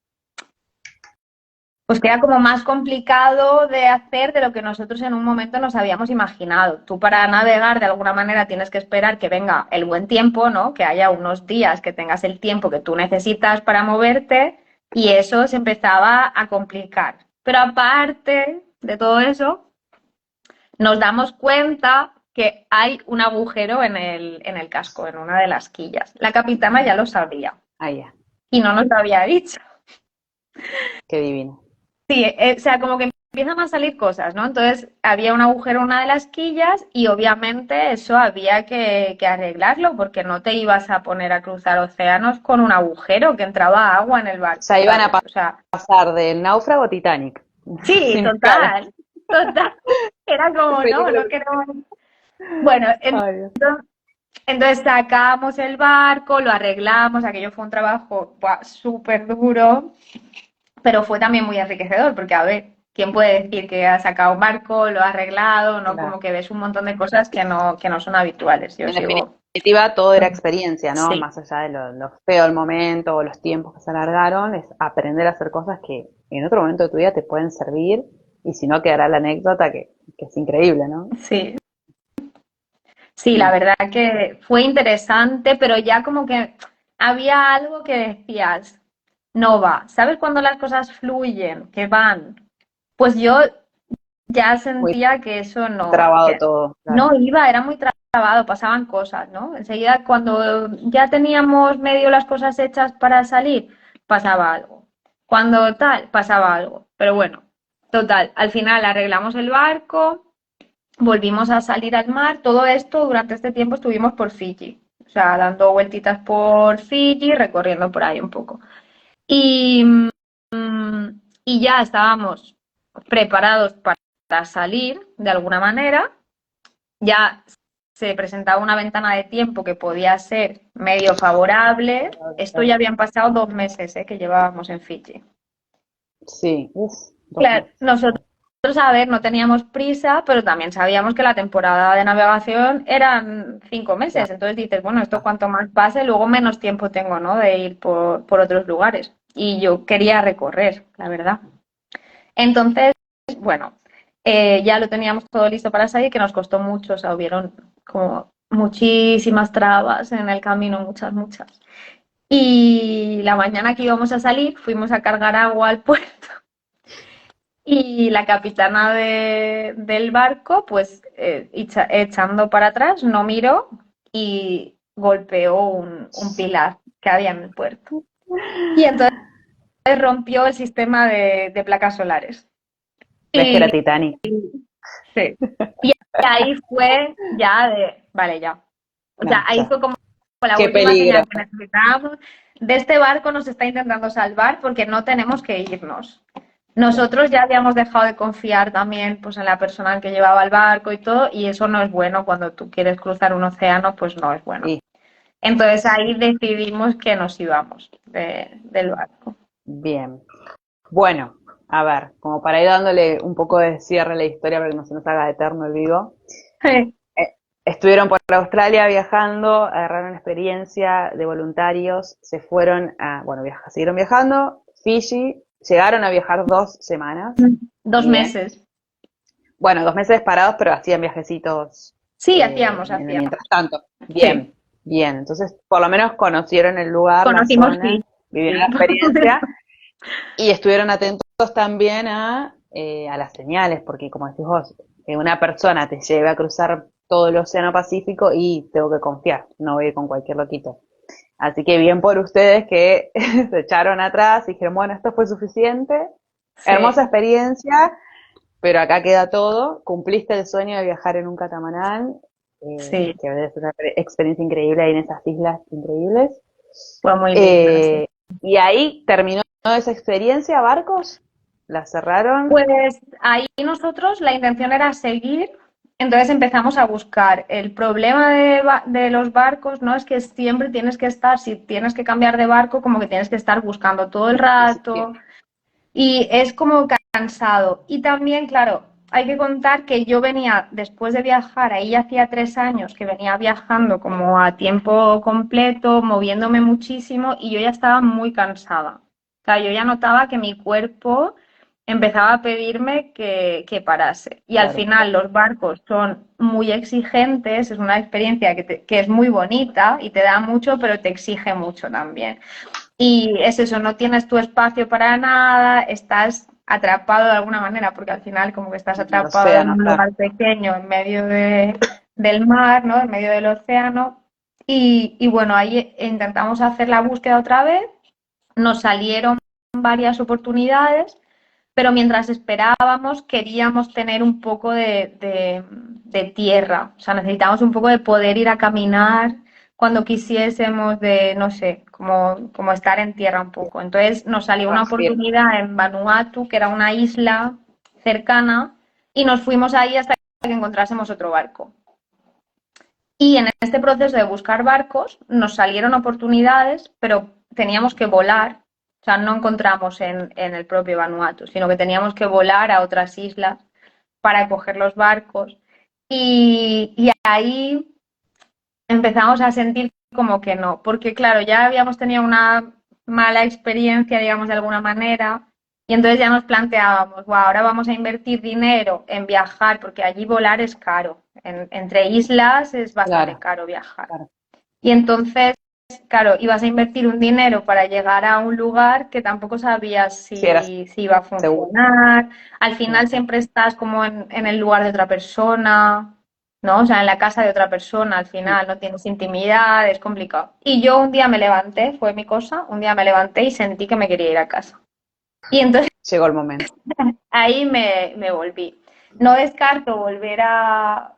pues que era como más complicado de hacer de lo que nosotros en un momento nos habíamos imaginado. Tú para navegar de alguna manera tienes que esperar que venga el buen tiempo, ¿no? Que haya unos días que tengas el tiempo que tú necesitas para moverte y eso se empezaba a complicar. Pero aparte de todo eso, nos damos cuenta que hay un agujero en el casco, en una de las quillas. La capitana ya lo sabía Ah, ya. y no nos lo había dicho. Qué divino. Sí, o sea, como que empiezan a salir cosas, ¿no? Entonces había un agujero en una de las quillas y obviamente eso había que arreglarlo porque no te ibas a poner a cruzar océanos con un agujero que entraba agua en el barco, Ya iban a ¿sabes? O sea, pasar del náufrago a Titanic. sí, Sin escala. total, total. Era Qué como, no, película. no queremos. Bueno, Ay, Dios. entonces sacamos el barco, lo arreglamos, aquello fue un trabajo buah, súper duro. Pero fue también muy enriquecedor, porque a ver, ¿quién puede decir que ha sacado un barco, lo ha arreglado, ¿no? Claro. Como que ves un montón de cosas que no son habituales. Yo En sigo. definitiva, todo era experiencia, ¿no? Sí, Más allá de lo feo del momento o los tiempos que se alargaron, es aprender a hacer cosas que en otro momento de tu vida te pueden servir y si no quedará la anécdota que es increíble, ¿no? sí. Sí, la Mm. verdad que fue interesante, pero ya como que había algo que decías, no va. ¿Sabes cuando las cosas fluyen, que van? Pues yo ya Muy sentía que eso no, trabado que todo, claro. no iba, era muy trabado, pasaban cosas, ¿no? Enseguida, cuando ya teníamos medio las cosas hechas para salir, pasaba algo. Cuando tal, pasaba algo. Pero bueno, total, al final arreglamos el barco, volvimos a salir al mar. Todo esto, durante este tiempo estuvimos por Fiji, o sea, dando vueltitas por Fiji, recorriendo por ahí un poco. Y, y ya estábamos preparados para salir de alguna manera. Ya se presentaba una ventana de tiempo que podía ser medio favorable. Esto ya habían pasado 2 meses, que llevábamos en Fiji. Sí, uf, dos Claro, meses. nosotros, a ver, no teníamos prisa, pero también sabíamos que la temporada de navegación eran 5 meses. Claro. Entonces dices, bueno, esto cuanto más pase, luego menos tiempo tengo, ¿no? De ir por otros lugares. Y yo quería recorrer, la verdad. Entonces, bueno, ya lo teníamos todo listo para salir, que nos costó mucho, o sea, hubieron como muchísimas trabas en el camino, muchas, muchas. Y la mañana que íbamos a salir, fuimos a cargar agua al puerto y la capitana del barco, pues echando para atrás, no miró y golpeó un pilar. que había en el puerto. Y entonces rompió el sistema de placas solares. ¿Ves que Y era Titanic? sí. Y ahí fue ya de, vale, ya. O sea, No, ahí ya. fue como la Qué última peligro. señal que necesitábamos. De este barco nos está intentando salvar porque no tenemos que irnos. Claro. Nosotros ya habíamos dejado de confiar también pues, en la persona que llevaba el barco y todo, y eso no es bueno cuando tú quieres cruzar un océano, pues no es bueno. Y Entonces ahí decidimos que nos íbamos del barco. bien. Bueno, a ver, como para ir dándole un poco de cierre a la historia para que no se nos haga eterno el vivo. Estuvieron por Australia viajando, agarraron experiencia de voluntarios, se fueron a, bueno, siguieron viajando, Fiji, llegaron a viajar 2 semanas, bien.2 meses. Bueno, 2 meses parados, pero hacían viajecitos Sí, hacíamos. mientras tanto. Sí, Bien, bien. Entonces, por lo menos conocieron el lugar, la conocimos zona, sí. vivieron Sí. la experiencia y estuvieron atentos también a las señales, porque como decís vos, que una persona te lleve a cruzar todo el Océano Pacífico y tengo que confiar, no voy a ir con cualquier loquito. Así que bien por ustedes que se echaron atrás y dijeron, bueno, esto fue suficiente, hermosa Sí, experiencia, pero acá queda todo, cumpliste el sueño de viajar en un catamarán, sí, que debe ser una experiencia increíble ahí en esas islas increíbles. fue muy lindo, sí. Eh, y ahí terminó esa experiencia, barcos, la cerraron. Pues ahí nosotros la intención era seguir, entonces empezamos a buscar. El problema de los barcos, ¿no? Es que siempre tienes que estar, si tienes que cambiar de barco, como que tienes que estar buscando todo el Sí, sí, sí. rato y es como cansado. Y también, claro, hay que contar que yo venía, después de viajar, ahí hacía 3 años que venía viajando como a tiempo completo, moviéndome muchísimo y yo ya estaba muy cansada. O sea, yo ya notaba que mi cuerpo empezaba a pedirme que parase. Y al Claro, final los barcos son muy exigentes, es una experiencia que es muy bonita y te da mucho, pero te exige mucho también. Y es eso, no tienes tu espacio para nada, estás atrapado de alguna manera, porque al final como que estás en el atrapado en océano, un claro. lugar pequeño en medio del mar, ¿no? En medio del océano. Y bueno, ahí intentamos hacer la búsqueda otra vez, nos salieron varias oportunidades, pero mientras esperábamos queríamos tener un poco de tierra, o sea, necesitábamos un poco de poder ir a caminar cuando quisiésemos de, no sé, como estar en tierra un poco. Entonces nos salió una Respiro. oportunidad en Vanuatu, que era una isla cercana, y nos fuimos ahí hasta que encontrásemos otro barco. Y en este proceso de buscar barcos nos salieron oportunidades, pero teníamos que volar, o sea, no encontramos en el propio Vanuatu, sino que teníamos que volar a otras islas para coger los barcos. Y ahí empezamos a sentir como que no, porque claro, ya habíamos tenido una mala experiencia, digamos, de alguna manera, y entonces ya nos planteábamos, wow, ahora vamos a invertir dinero en viajar, porque allí volar es caro, entre islas es bastante Claro, caro viajar. claro. Y entonces, claro, ibas a invertir un dinero para llegar a un lugar que tampoco sabías Si era si iba a seguro. funcionar. Al final Claro. siempre estás como en el lugar de otra persona, ¿no? O sea, en la casa de otra persona, al final no tienes intimidad, es complicado. Y yo un día me levanté, fue mi cosa, un día me levanté y sentí que me quería ir a casa. Y entonces Llegó el momento. ahí me volví. No descarto volver a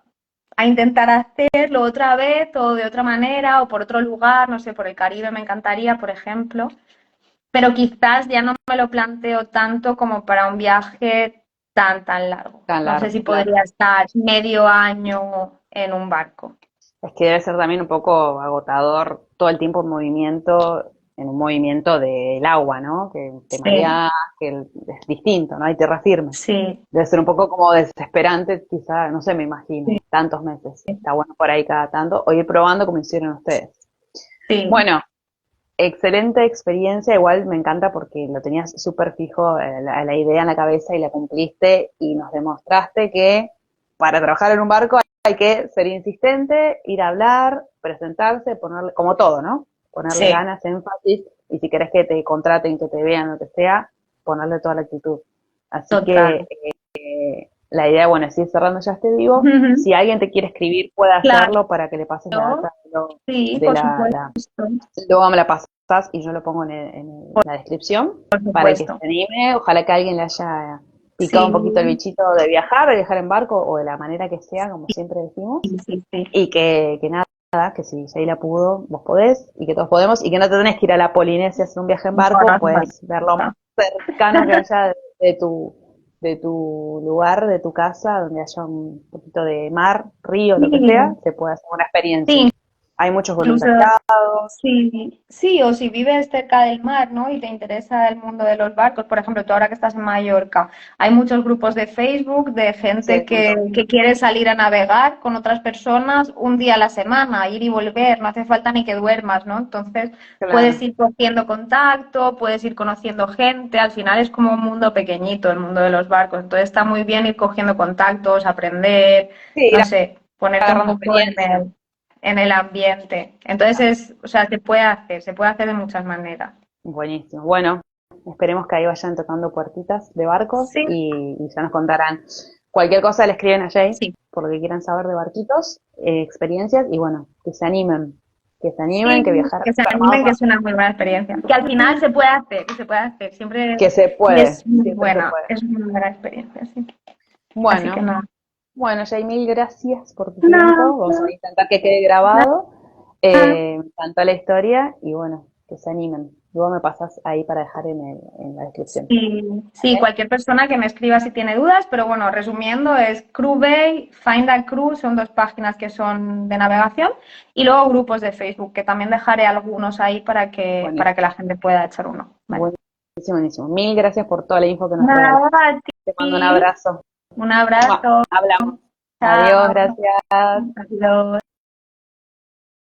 intentar hacerlo otra vez o de otra manera o por otro lugar, no sé, por el Caribe me encantaría, por ejemplo, pero quizás ya no me lo planteo tanto como para un viaje tan largo. Tan No sé si largo, claro. podría estar medio año en un barco. Es que debe ser también un poco agotador todo el tiempo en un movimiento del agua, ¿no? Que te Sí, mareas, es distinto, ¿no? Hay tierra firme. sí, Debe ser un poco como desesperante, quizá, no sé, me imagino, tantos meses. Está bueno por ahí cada tanto, o ir probando como hicieron ustedes. sí, Bueno, excelente experiencia, igual me encanta porque lo tenías súper fijo la idea en la cabeza y la cumpliste y nos demostraste que para trabajar en un barco hay que ser insistente, ir a hablar, presentarse, ponerle, como todo, ¿no? Ponerle sí, ganas, énfasis y si querés que te contraten, que te vean, lo que sea, ponerle toda la actitud. Así que total. la idea, bueno, es ir cerrando ya este vivo. Si alguien te quiere escribir, puede Claro, hacerlo para que le pases la data sí, de por supuesto, luego me la pasas y yo lo pongo la descripción por para que supuesto. se anime. Ojalá que a alguien le haya picado un Sí, poquito el bichito de viajar en barco o de la manera que sea, como siempre decimos. sí, sí, sí. Y que nada, que si Sheila pudo, vos podés, y que todos podemos, y que no te tenés que ir a la Polinesia a hacer un viaje en No, barco, no hace puedes ver lo más falta. cercano que haya de tu lugar, de tu casa, donde haya un poquito de mar, río, lo que sea, Sí, se puede hacer una experiencia. sí, Hay muchos incluso voluntariados. sí, sí, o si vives cerca del mar, ¿no? Y te interesa el mundo de los barcos, por ejemplo, tú ahora que estás en Mallorca, hay muchos grupos de Facebook de Sí, gente un montón. que quiere salir a navegar con otras personas un día a la semana, ir y volver, no hace falta ni que duermas, ¿no? Entonces puedes Claro. ir cogiendo contacto, puedes ir conociendo gente, al final es como un mundo pequeñito, el mundo de los barcos, entonces está muy bien ir cogiendo contactos, aprender, Sí, no ir sé, ponerte un agarrando poco experiencia. en el ambiente. Entonces, o sea, se puede hacer de muchas maneras. Buenísimo. Bueno, esperemos que ahí vayan tocando puertitas de barcos Sí, y ya nos contarán. Cualquier cosa le escriben a Jay sí, por lo que quieran saber de barquitos, experiencias y bueno, sí, que viajar que se armados animen, que es una muy buena experiencia. Que al final se puede hacer, que se puede hacer, siempre, que se y puede, siempre se puede. es una buena experiencia, sí. Así que Bueno, nada. bueno, Jay, mil gracias por tu No, tiempo. Vamos a intentar que quede grabado. nada. Me encantó la historia y bueno, que se animen. Luego me pasas ahí para dejar en la descripción. Sí, sí, ¿Vale? cualquier persona que me escriba si tiene dudas, pero bueno, resumiendo, es Crewbay, Find a Crew, son dos páginas que son de navegación, y luego grupos de Facebook, que también dejaré algunos ahí para que Buenísimo. la gente pueda echar uno. Vale. Buenísimo, buenísimo. Mil gracias por toda la info que nos regalas. Nada, a Te mando un ti. abrazo. Un ¡Mua! abrazo. Hablamos. Adiós, Chao. gracias. Adiós.